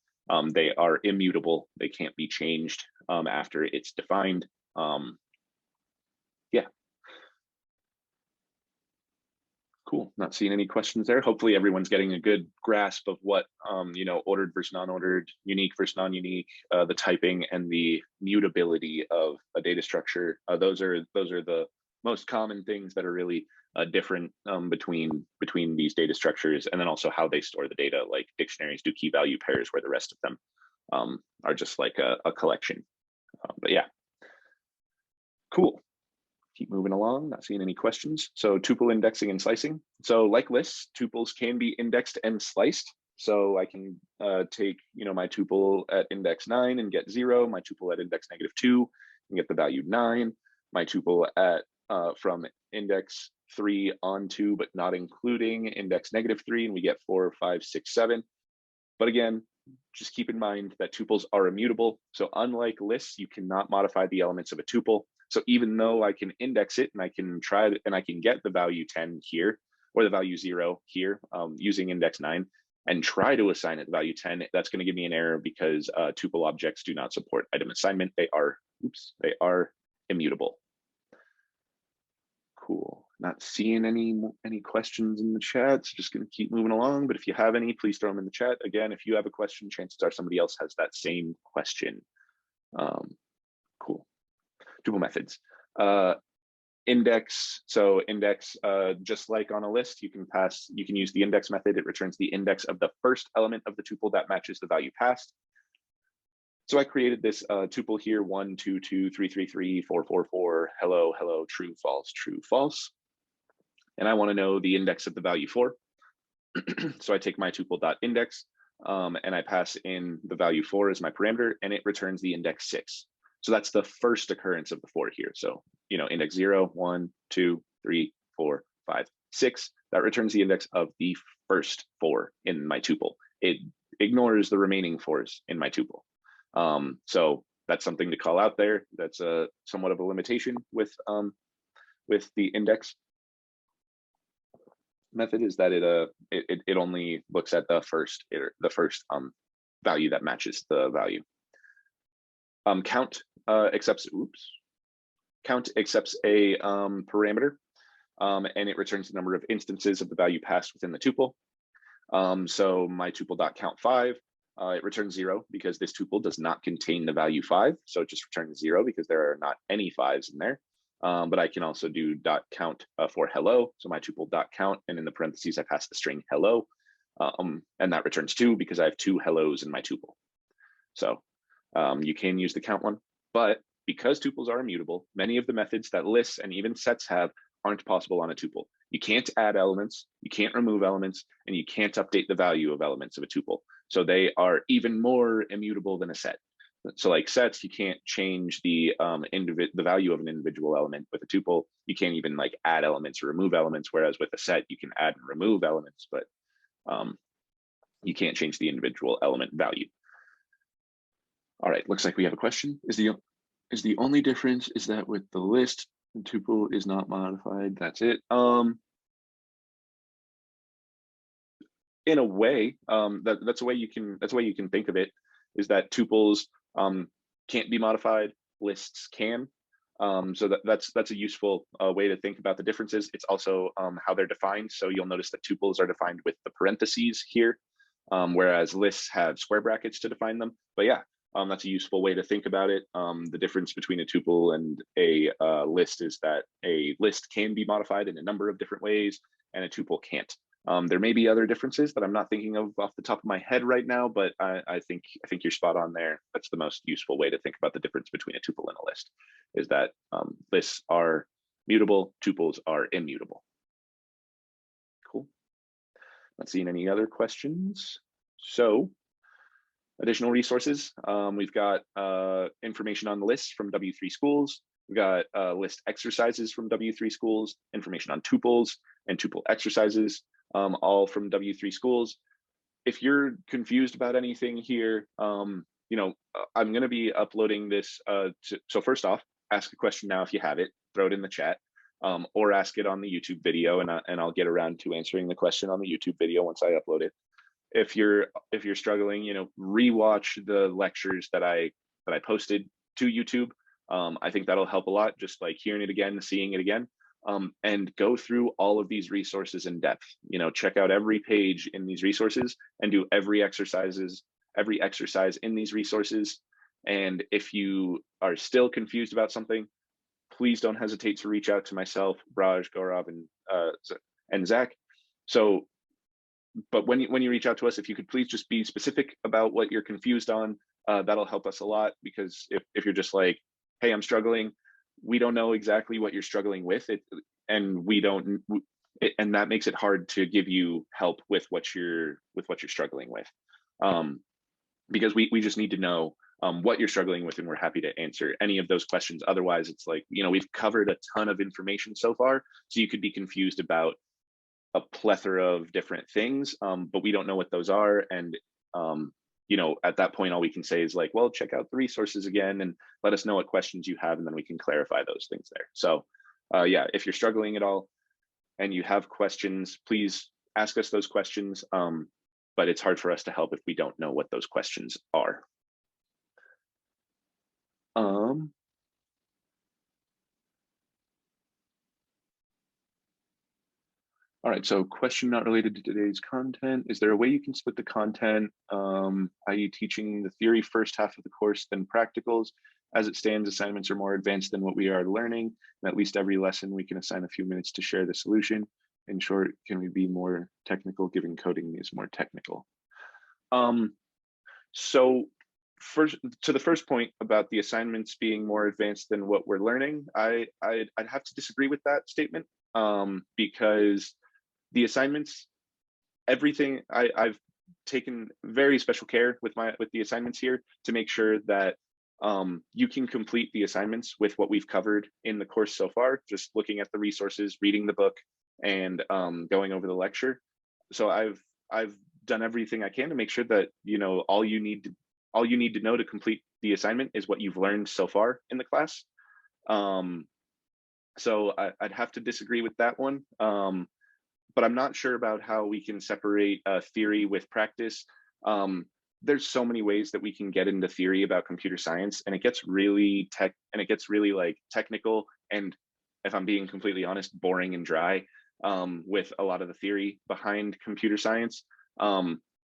They are immutable. They can't be changed after it's defined. Yeah. Cool, not seeing any questions there. Hopefully everyone's getting a good grasp of what, ordered versus non-ordered, unique versus non-unique, the typing and the mutability of a data structure. Those are the most common things that are really different between these data structures, and then also how they store the data, like dictionaries do key value pairs where the rest of them are just like a collection. But yeah, cool. Keep moving along, not seeing any questions. So tuple indexing and slicing. So like lists, tuples can be indexed and sliced. So I can take, my tuple at index 9 and get 0, my tuple at index -2 and get the value 9, my tuple at from index 3 on 2, but not including index -3, and we get 4, 5, 6, 7. But again, just keep in mind that tuples are immutable. So unlike lists, you cannot modify the elements of a tuple. So even though I can index it and I can try and I can get the value 10 here or the value 0 here using index 9 and try to assign it the value 10, that's going to give me an error because tuple objects do not support item assignment. They are immutable. Cool. Not seeing any questions in the chat, so just going to keep moving along. But if you have any, please throw them in the chat. Again, if you have a question, chances are somebody else has that same question. Cool. Tuple methods. Index. So index, just like on a list, you can use the index method. It returns the index of the first element of the tuple that matches the value passed. So I created this tuple here, 1, 2, 2, 3, 3, 3, 4, 4, 4, hello, hello, true, false, true, false. And I want to know the index of the value 4. So I take my tuple.index and I pass in the value 4 as my parameter, and it returns the index 6. So that's the first occurrence of the 4 here. So, index 0, 1, 2, 3, 4, 5, 6. That returns the index of the first 4 in my tuple. It ignores the remaining 4s in my tuple. So that's something to call out there. That's somewhat of a limitation with the index method, is that it only looks at the first value that matches the value. Count accepts a parameter, and it returns the number of instances of the value passed within the tuple. So my tuple.count5, it returns 0 because this tuple does not contain the value 5. So it just returns 0 because there are not any 5s in there. But I can also do .count for hello. So my tuple.count, and in the parentheses, I pass the string hello. And that returns 2 because I have 2 hellos in my tuple. So you can use the count one, but because tuples are immutable, many of the methods that lists and even sets have aren't possible on a tuple. You can't add elements, you can't remove elements, and you can't update the value of elements of a tuple. So they are even more immutable than a set. So like sets, you can't change the value of an individual element. With a tuple, you can't even like add elements or remove elements, whereas with a set, you can add and remove elements, but you can't change the individual element value. All right, looks like we have a question. Is the only difference is that with the list, the tuple is not modified? That's it. In a way, that's a way you can think of it, is that tuples can't be modified, lists can. So that's a useful way to think about the differences. It's also how they're defined. So you'll notice that tuples are defined with the parentheses here, whereas lists have square brackets to define them. But yeah, that's a useful way to think about it. The difference between a tuple and a list is that a list can be modified in a number of different ways, and a tuple can't. There may be other differences that I'm not thinking of off the top of my head right now, but I think you're spot on there. That's the most useful way to think about the difference between a tuple and a list, is that lists are mutable, tuples are immutable. Cool. Not seeing any other questions. So additional resources. We've got information on the lists from W3 Schools. We've got list exercises from W3 Schools, information on tuples and tuple exercises, all from W3 Schools. If you're confused about anything here, I'm going to be uploading this. So first off, ask a question now if you have it, throw it in the chat, or ask it on the YouTube video, and I'll get around to answering the question on the YouTube video once I upload it. If you're struggling, rewatch the lectures that I posted to YouTube. I think that'll help a lot, just like hearing it again, seeing it again, and go through all of these resources in depth. Check out every page in these resources and do every exercise in these resources. And if you are still confused about something, please don't hesitate to reach out to myself, Raj, Gaurav, and Zach. So, but when you reach out to us, if you could please just be specific about what you're confused on, that'll help us a lot. Because if you're just like, hey, I'm struggling, we don't know exactly what you're struggling with, and we don't and that makes it hard to give you help with what you're struggling with, because we just need to know what you're struggling with, and we're happy to answer any of those questions. Otherwise, it's like, we've covered a ton of information so far, so you could be confused about a plethora of different things, but we don't know what those are. And at that point, all we can say is like, well, check out the resources again and let us know what questions you have, and then we can clarify those things there. So yeah, if you're struggling at all and you have questions, please ask us those questions. But it's hard for us to help if we don't know what those questions are. All right, so question not related to today's content. Is there a way you can split the content, i.e. teaching the theory first half of the course, then practicals? As it stands, assignments are more advanced than what we are learning, and at least every lesson we can assign a few minutes to share the solution. In short, can we be more technical given coding is more technical? So first, to the first point about the assignments being more advanced than what we're learning, I'd have to disagree with that statement, because the assignments, everything, I've taken very special care with the assignments here to make sure that you can complete the assignments with what we've covered in the course so far, just looking at the resources, reading the book, and going over the lecture. So I've done everything I can to make sure that all you need to know to complete the assignment is what you've learned so far in the class. So I'd have to disagree with that one. But I'm not sure about how we can separate theory with practice. There's so many ways that we can get into theory about computer science, and it gets really like technical, and if I'm being completely honest, boring and dry with a lot of the theory behind computer science.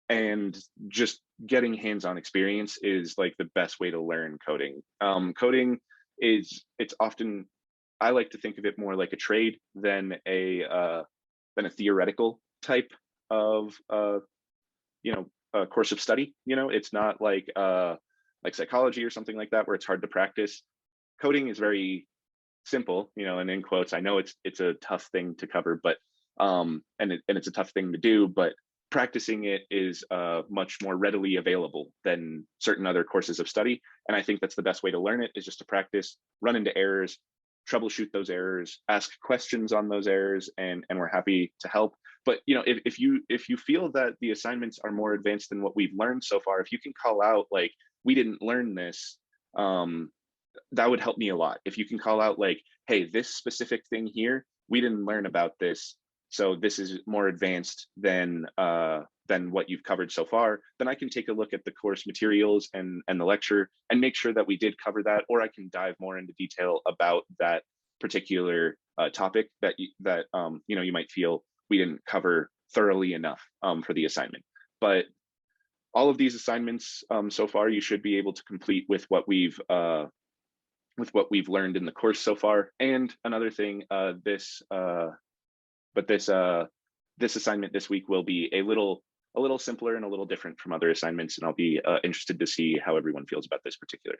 And just getting hands-on experience is like the best way to learn coding. Coding it's often, I like to think of it more like a trade than a theoretical type of a course of study. It's not like psychology or something like that where it's hard to practice. Coding is very simple, and in quotes, I know it's a tough thing to cover, but and it's a tough thing to do, but practicing it is much more readily available than certain other courses of study. And I think that's the best way to learn it, is just to practice, run into errors, troubleshoot those errors, ask questions on those errors, and we're happy to help. But if you feel that the assignments are more advanced than what we've learned so far, if you can call out like, we didn't learn this, that would help me a lot. If you can call out like, hey, this specific thing here, we didn't learn about this, so this is more advanced than what you've covered so far, then I can take a look at the course materials and the lecture and make sure that we did cover that, or I can dive more into detail about that particular topic that you might feel we didn't cover thoroughly enough for the assignment. But all of these assignments so far, you should be able to complete with what we've learned in the course so far. And another thing, this assignment this week will be a little simpler and a little different from other assignments, and I'll be interested to see how everyone feels about this particular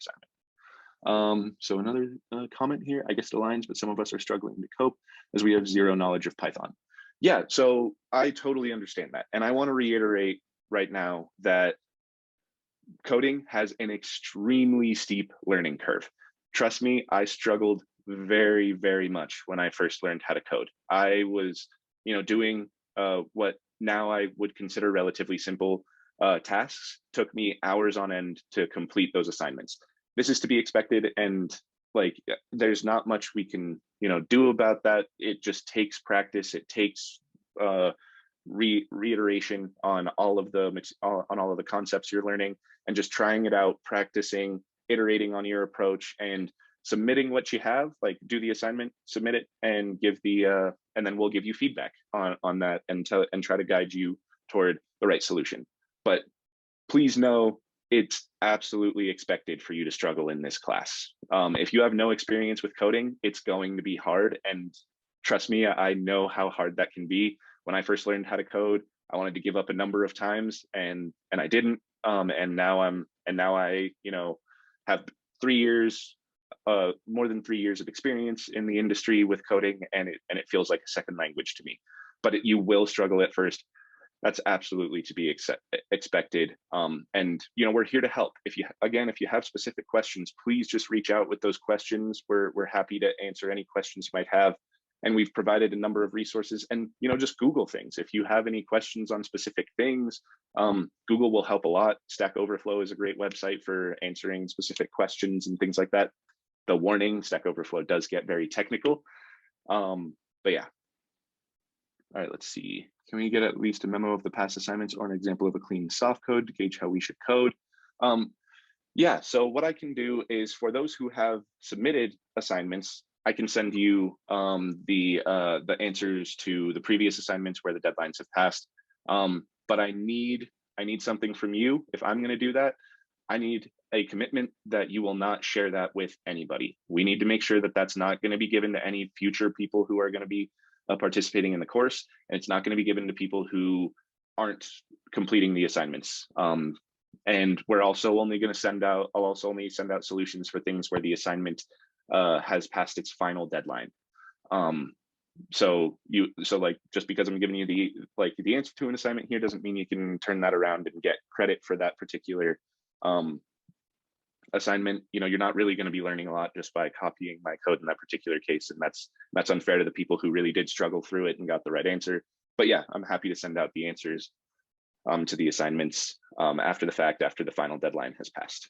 assignment. So another comment here, I guess it aligns, but some of us are struggling to cope as we have zero knowledge of Python. Yeah, so I totally understand that. And I want to reiterate right now that coding has an extremely steep learning curve. Trust me, I struggled very, very much when I first learned how to code. I was, doing what now I would consider relatively simple tasks. Took me hours on end to complete those assignments. This is to be expected, and like, there's not much we can, do about that. It just takes practice. It takes reiteration on all of the concepts you're learning, and just trying it out, practicing, iterating on your approach, and submitting what you have. Like, do the assignment, submit it, and give and then we'll give you feedback on that, and try to guide you toward the right solution. But please know, it's absolutely expected for you to struggle in this class. If you have no experience with coding, it's going to be hard. And trust me, I know how hard that can be. When I first learned how to code, I wanted to give up a number of times, and I didn't. And now I have 3 years, more than 3 years of experience in the industry with coding, and it feels like a second language to me. but you will struggle at first. That's absolutely to be expected. And we're here to help. If you have specific questions, please just reach out with those questions. We're happy to answer any questions you might have. And we've provided a number of resources, and just Google things. If you have any questions on specific things, Google will help a lot. Stack Overflow is a great website for answering specific questions and things like that. The warning, Stack Overflow does get very technical. But yeah. All right, let's see. Can we get at least a memo of the past assignments or an example of a clean soft code to gauge how we should code? Yeah, so what I can do is, for those who have submitted assignments, I can send you the answers to the previous assignments where the deadlines have passed. But I need something from you. If I'm going to do that, I need a commitment that you will not share that with anybody. We need to make sure that that's not going to be given to any future people who are going to be participating in the course, and it's not going to be given to people who aren't completing the assignments. And we're also only going to send out, I'll also only send out solutions for things where the assignment has passed its final deadline. So like, just because I'm giving you the answer to an assignment here doesn't mean you can turn that around and get credit for that particular assignment. You're not really going to be learning a lot just by copying my code in that particular case, and that's unfair to the people who really did struggle through it and got the right answer. But yeah, I'm happy to send out the answers to the assignments after the fact, after the final deadline has passed.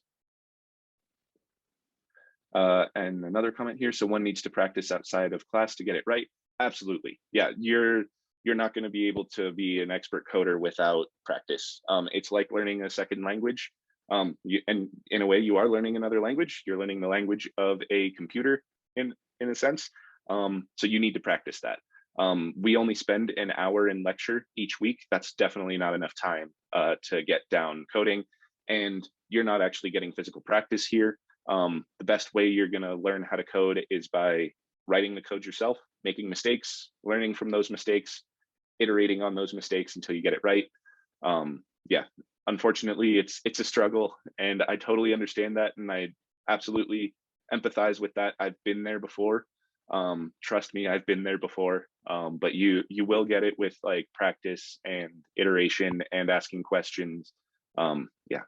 And another comment here, so one needs to practice outside of class to get it right. Absolutely. Yeah, you're not going to be able to be an expert coder without practice. It's like learning a second language. And in a way, you are learning another language. You're learning the language of a computer in a sense. So you need to practice that. We only spend an hour in lecture each week. That's definitely not enough time to get down coding, and you're not actually getting physical practice here. The best way you're going to learn how to code is by writing the code yourself, making mistakes, learning from those mistakes, iterating on those mistakes until you get it right. Yeah, unfortunately, it's a struggle, and I totally understand that, and I absolutely empathize with that. I've been there before. Trust me, I've been there before. But you will get it with like practice and iteration and asking questions. Yeah.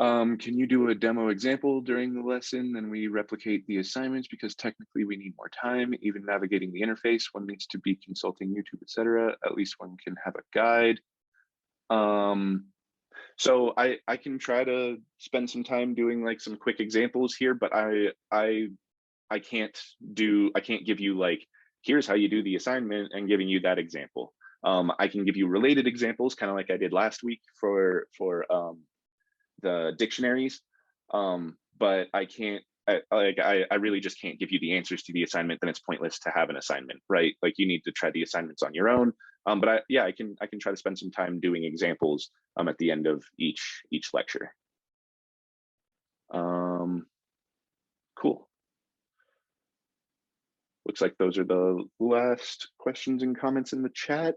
Can you do a demo example during the lesson? Then we replicate the assignments, because technically we need more time. Even navigating the interface, one needs to be consulting YouTube, etc. At least one can have a guide. So I can try to spend some time doing like some quick examples here, but I can't give you like, here's how you do the assignment and giving you that example. I can give you related examples, kind of like I did last week for the dictionaries, but I can't. I really just can't give you the answers to the assignment. Then it's pointless to have an assignment, right? Like, you need to try the assignments on your own. But I can try to spend some time doing examples at the end of each lecture. Cool. Looks like those are the last questions and comments in the chat.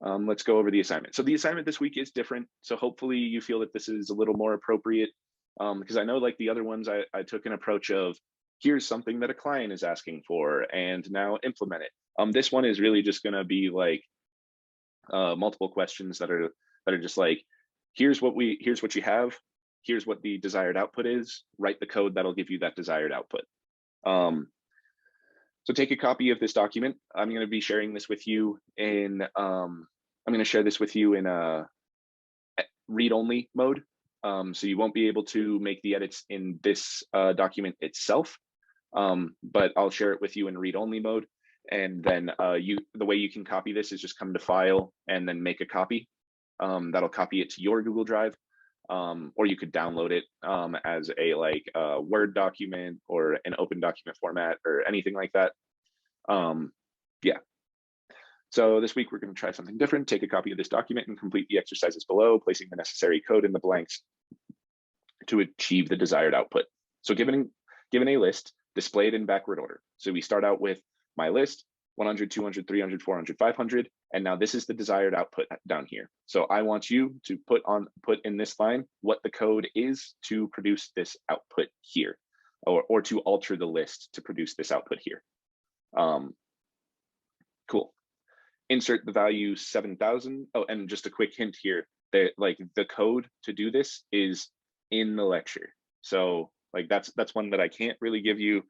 Let's go over the assignment. So the assignment this week is different. So hopefully you feel that this is a little more appropriate, because I know like the other ones, I took an approach of, here's something that a client is asking for and now implement it. This one is really just going to be like multiple questions that are just like, here's what you have, here's what the desired output is, write the code that'll give you that desired output. So take a copy of this document. I'm going to be sharing this with you in, I'm going to share this with you in a read-only mode. So you won't be able to make the edits in this document itself, but I'll share it with you in read-only mode. And then the way you can copy this is just come to File and then make a copy. That'll copy it to your Google Drive. Or you could download it as a Word document or an open document format or anything like that. Yeah. So this week we're going to try something different. Take a copy of this document and complete the exercises below, placing the necessary code in the blanks to achieve the desired output. So given a list, displayed in backward order. So we start out with my list, 100, 200, 300, 400, 500. And now this is the desired output down here. So I want you to put in this line what the code is to produce this output here, or to alter the list to produce this output here. Cool. Insert the value 7,000. Oh, and just a quick hint here that like the code to do this is in the lecture. So like that's one that I can't really give you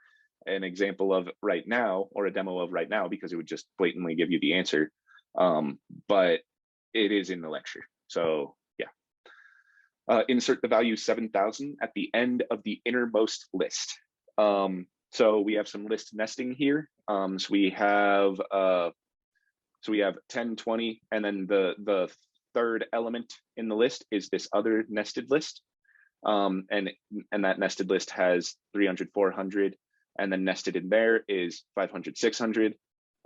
an example of right now or a demo of right now because it would just blatantly give you the answer. But it is in the lecture. So yeah. Insert the value 7,000 at the end of the innermost list. So we have some list nesting here. So we have 10, 20, and then the third element in the list is this other nested list. And that nested list has 300, 400, and then nested in there is 500, 600,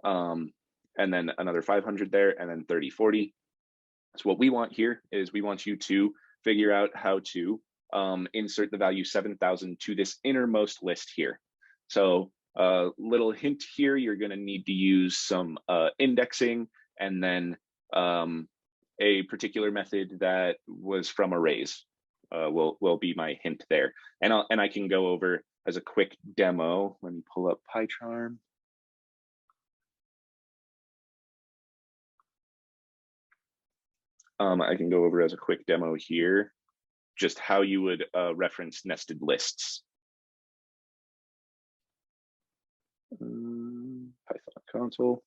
and then another 500 there, and then 30, 40. So what we want here is we want you to figure out how to insert the value 7,000 to this innermost list here. So little hint here, you're going to need to use some indexing and then a particular method that was from arrays will be my hint there. And I can go over as a quick demo. Let me pull up PyCharm. I can go over as a quick demo here, just how you would reference nested lists. Python console.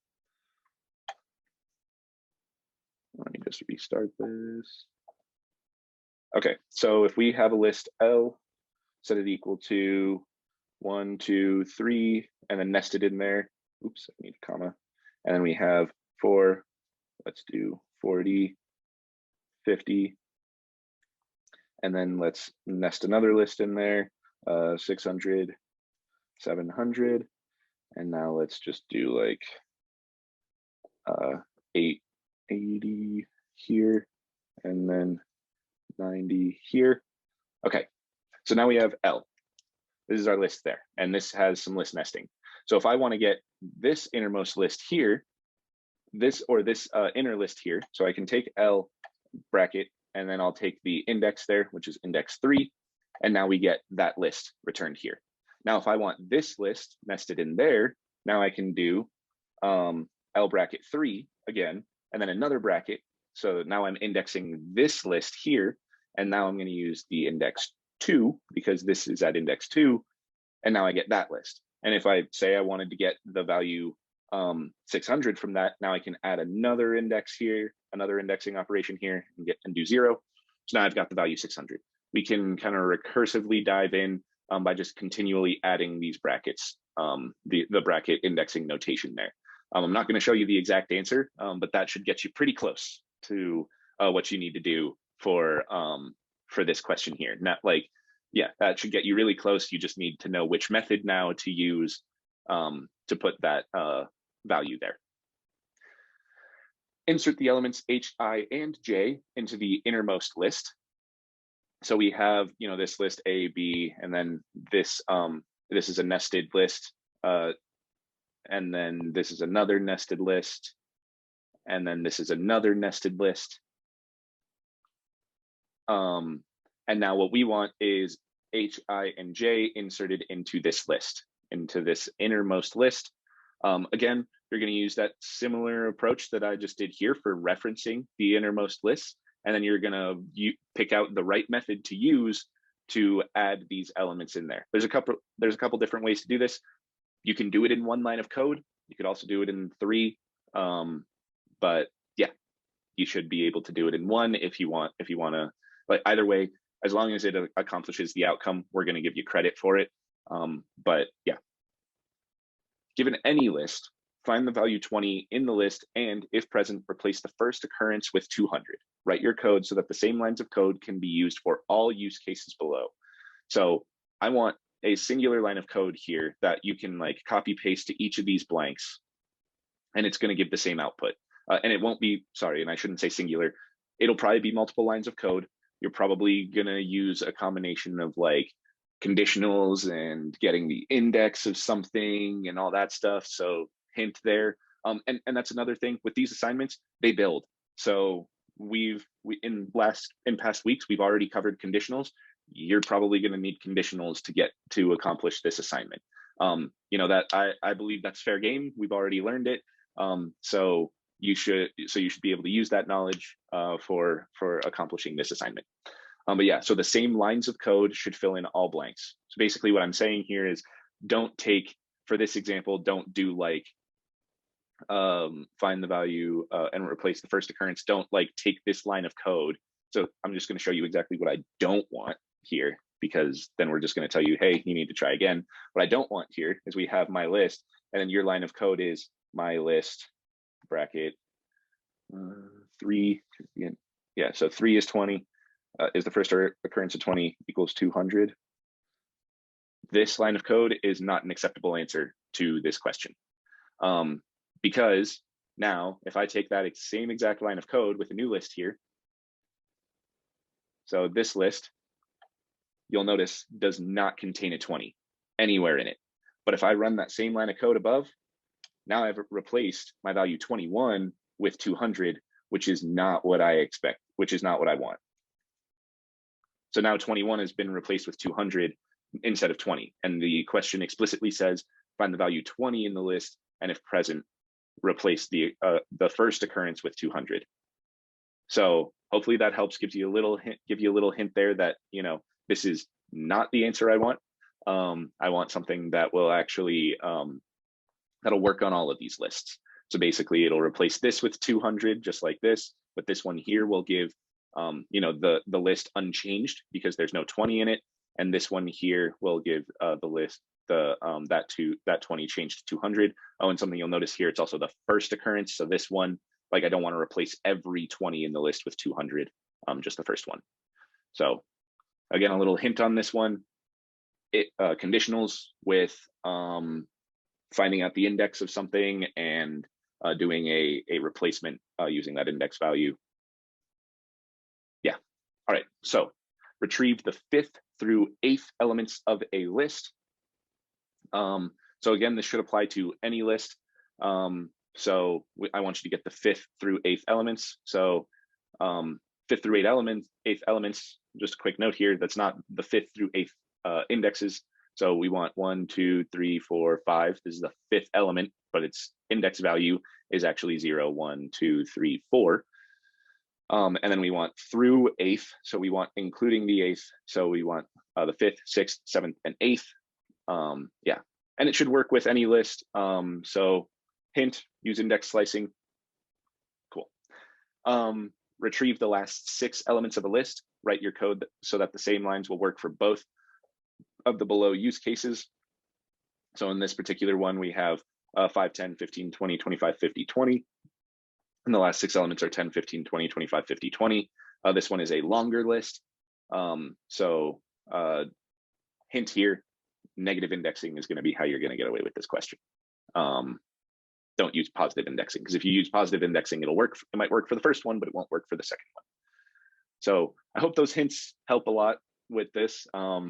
Let me just restart this. Okay, so if we have a list L, set it equal to 1, 2, 3, and then nested in there. Oops, I need a comma. And then we have 4, let's do 40, 50. And then let's nest another list in there, 600, 700. And now let's just do like 880 here, and then 90 here. Okay, so now we have L. This is our list there, and this has some list nesting. So if I want to get this innermost list here, this inner list here, so I can take L bracket, and then I'll take the index there, which is index 3, and now we get that list returned here. Now, if I want this list nested in there, now I can do L bracket 3 again, and then another bracket. So now I'm indexing this list here, and now I'm going to use the index 2 because this is at index 2, and now I get that list. And if I say I wanted to get the value 600 from that, now I can add another index here, another indexing operation here, and do 0. So now I've got the value 600. We can kind of recursively dive in by just continually adding these brackets, the bracket indexing notation there. I'm not going to show you the exact answer, but that should get you pretty close to what you need to do for this question here. Not like, yeah, that should get you really close. You just need to know which method now to use to put that value there. Insert the elements H, I, and J into the innermost list. So we have, this list A, B, and then this is a nested list, and then this is another nested list, and then this is another nested list. And now what we want is H, I, and J inserted into this list, into this innermost list. Again, you're going to use that similar approach that I just did here for referencing the innermost list. And then you're going to pick out the right method to use to add these elements in there. There's a couple different ways to do this. You can do it in one line of code. You could also do it in 3. But yeah, you should be able to do it in 1 if you want to. But either way, as long as it accomplishes the outcome, we're going to give you credit for it. But yeah, given any list, find the value 20 in the list, and if present, replace the first occurrence with 200. Write your code so that the same lines of code can be used for all use cases below. So I want a singular line of code here that you can like copy paste to each of these blanks, and it's going to give the same output. And it won't be, sorry, and I shouldn't say singular. It'll probably be multiple lines of code. You're probably going to use a combination of like conditionals and getting the index of something and all that stuff. So hint there. And that's another thing with these assignments, they build. So in past weeks, we've already covered conditionals. You're probably going to need conditionals to accomplish this assignment. You know, that I believe that's fair game. We've already learned it. So you should be able to use that knowledge for accomplishing this assignment. But yeah, so the same lines of code should fill in all blanks. So basically what I'm saying here is, don't take, for this example, don't do like find the value and replace the first occurrence. Don't like take this line of code. So I'm just going to show you exactly what I don't want here, because then we're just going to tell you, hey, you need to try again. What I don't want here is we have my list, and then your line of code is my list bracket 3. Yeah, so 3 is 20, is the first occurrence of 20 equals 200. This line of code is not an acceptable answer to this question. Because now if I take that same exact line of code with a new list here, so this list, you'll notice, does not contain a 20 anywhere in it. But if I run that same line of code above, now I've replaced my value 21 with 200, which is not what I expect, which is not what I want. So now 21 has been replaced with 200 instead of 20. And the question explicitly says, find the value 20 in the list, and if present, replace the first occurrence with 200. So hopefully that helps, give you a little hint there that, you know, this is not the answer I want. I want something that will actually, that'll work on all of these lists. So basically it'll replace this with 200, just like this, but this one here will give, you know, the list unchanged because there's no 20 in it. And this one here will give the list, that 20 changed to 200. Oh, and something you'll notice here, it's also the first occurrence. So this one, like, I don't want to replace every 20 in the list with 200, just the first one. So again, a little hint on this one, conditionals with finding out the index of something and doing a replacement using that index value. Yeah, all right, so retrieve the 5th through 8th elements of a list. So again, this should apply to any list. So I want you to get the 5th through 8th elements. So 5th through 8th elements, just a quick note here, that's not the 5th through 8th indexes. So we want 1, 2, 3, 4, 5. This is the 5th element, but its index value is actually 0, 1, 2, 3, 4. And then we want through 8th. So we want including the 8th. So we want the 5th, 6th, 7th, and 8th. Yeah, and it should work with any list. So hint, use index slicing. Cool. Retrieve the last 6 elements of a list. Write your code so that the same lines will work for both of the below use cases. So in this particular one, we have 5, 10, 15, 20, 25, 50, 20. And the last 6 elements are 10, 15, 20, 25, 50, 20. This one is a longer list. So hint here, negative indexing is going to be how you're going to get away with this question. Don't use positive indexing, because if you use positive indexing, it'll work. It might work for the first one, but it won't work for the second one. So I hope those hints help a lot with this. I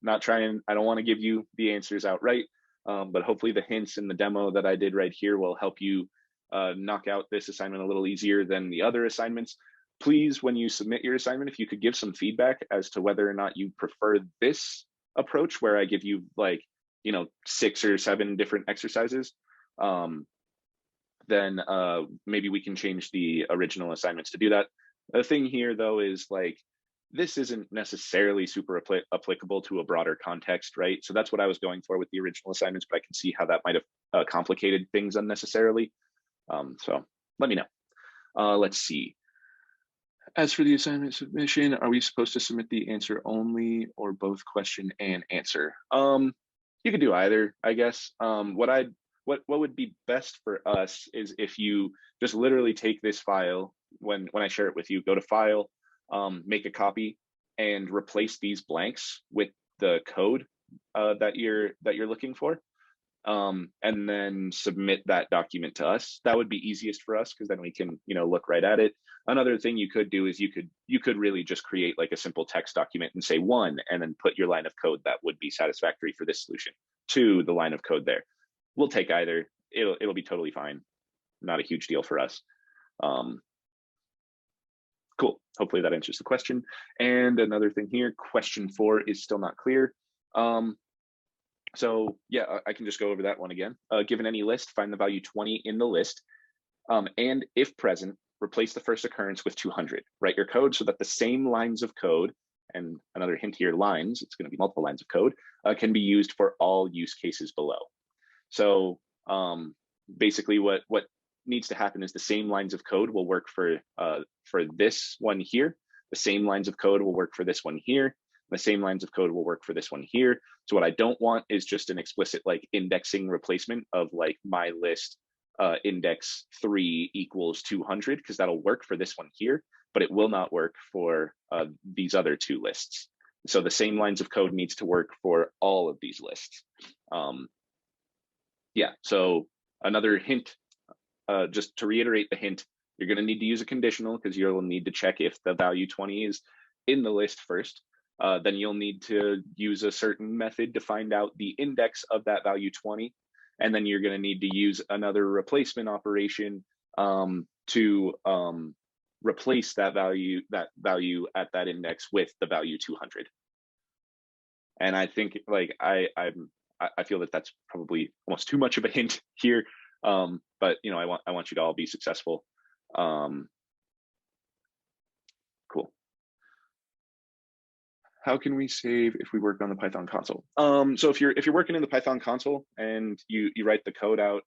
don't want to give you the answers outright, but hopefully the hints in the demo that I did right here will help you knock out this assignment a little easier than the other assignments. Please, when you submit your assignment, if you could give some feedback as to whether or not you prefer this approach, where I give you, like, you know, 6 or 7 different exercises, then maybe we can change the original assignments to do that. The thing here, though, is like, this isn't necessarily super applicable to a broader context, right? So that's what I was going for with the original assignments, but I can see how that might have complicated things unnecessarily. So let me know. Let's see. As for the assignment submission, are we supposed to submit the answer only or both question and answer? You could do either, I guess. What would be best for us is if you just literally take this file, when I share it with you, go to File, make a copy, and replace these blanks with the code that you're looking for, and then submit that document to us. That would be easiest for us, because then we can, you know, look right at it. Another thing you could do is you could really just create like a simple text document and say 1, and then put your line of code that would be satisfactory for this solution, 2, the line of code there. We'll take either. It'll be totally fine. Not a huge deal for us. Cool. Hopefully that answers the question. And another thing here, question 4 is still not clear. So yeah, I can just go over that one again. Given any list, find the value 20 in the list, and if present, replace the first occurrence with 200. Write your code so that the same lines of code, and another hint here, lines, it's going to be multiple lines of code, can be used for all use cases below. So basically what needs to happen is the same lines of code will work for this one here. The same lines of code will work for this one here. The same lines of code will work for this one here. So what I don't want is just an explicit like indexing replacement of like my list index 3 equals 200, because that'll work for this one here, but it will not work for these other two lists. So the same lines of code needs to work for all of these lists. Yeah, so another hint, just to reiterate the hint, you're going to need to use a conditional because you'll need to check if the value 20 is in the list first. Then you'll need to use a certain method to find out the index of that value 20. And then you're going to need to use another replacement operation to replace that value at that index with the value 200. And I think like I feel that that's probably almost too much of a hint here, but you know, I want you to all be successful. Cool. How can we save if we work on the Python console? So if you're working in the Python console and you write the code out,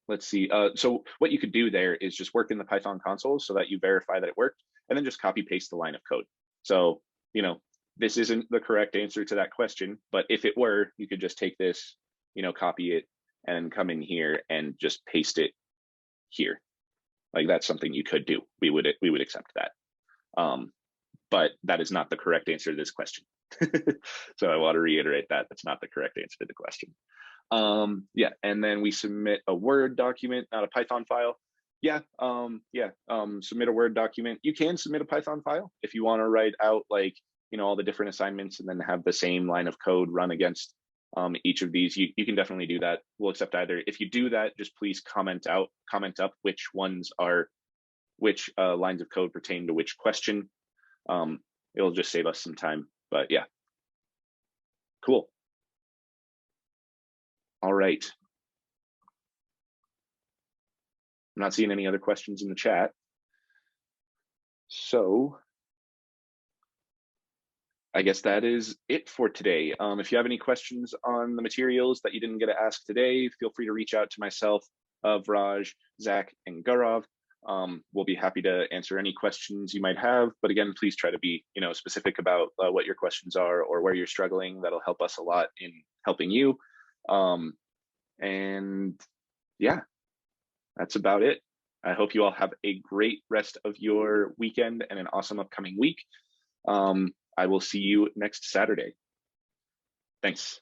let's see. So what you could do there is just work in the Python console so that you verify that it worked, and then just copy paste the line of code. So you know, this isn't the correct answer to that question, but if it were, you could just take this, you know, copy it and come in here and just paste it here. Like that's something you could do. We would accept that. But that is not the correct answer to this question. So I want to reiterate that that's not the correct answer to the question. Yeah, and then we submit a Word document, not a Python file. Yeah, submit a Word document. You can submit a Python file if you want to write out like, you know, all the different assignments and then have the same line of code run against each of these. You can definitely do that. We'll accept either. If you do that, just please comment up which ones are, which lines of code pertain to which question. It'll just save us some time, but yeah. Cool. All right. I'm not seeing any other questions in the chat. So I guess that is it for today. If you have any questions on the materials that you didn't get to ask today, feel free to reach out to myself, Vraj, Zach, and Gaurav. We'll be happy to answer any questions you might have. But again, please try to be, you know, specific about what your questions are or where you're struggling. That'll help us a lot in helping you. And yeah, that's about it. I hope you all have a great rest of your weekend and an awesome upcoming week. I will see you next Saturday. Thanks.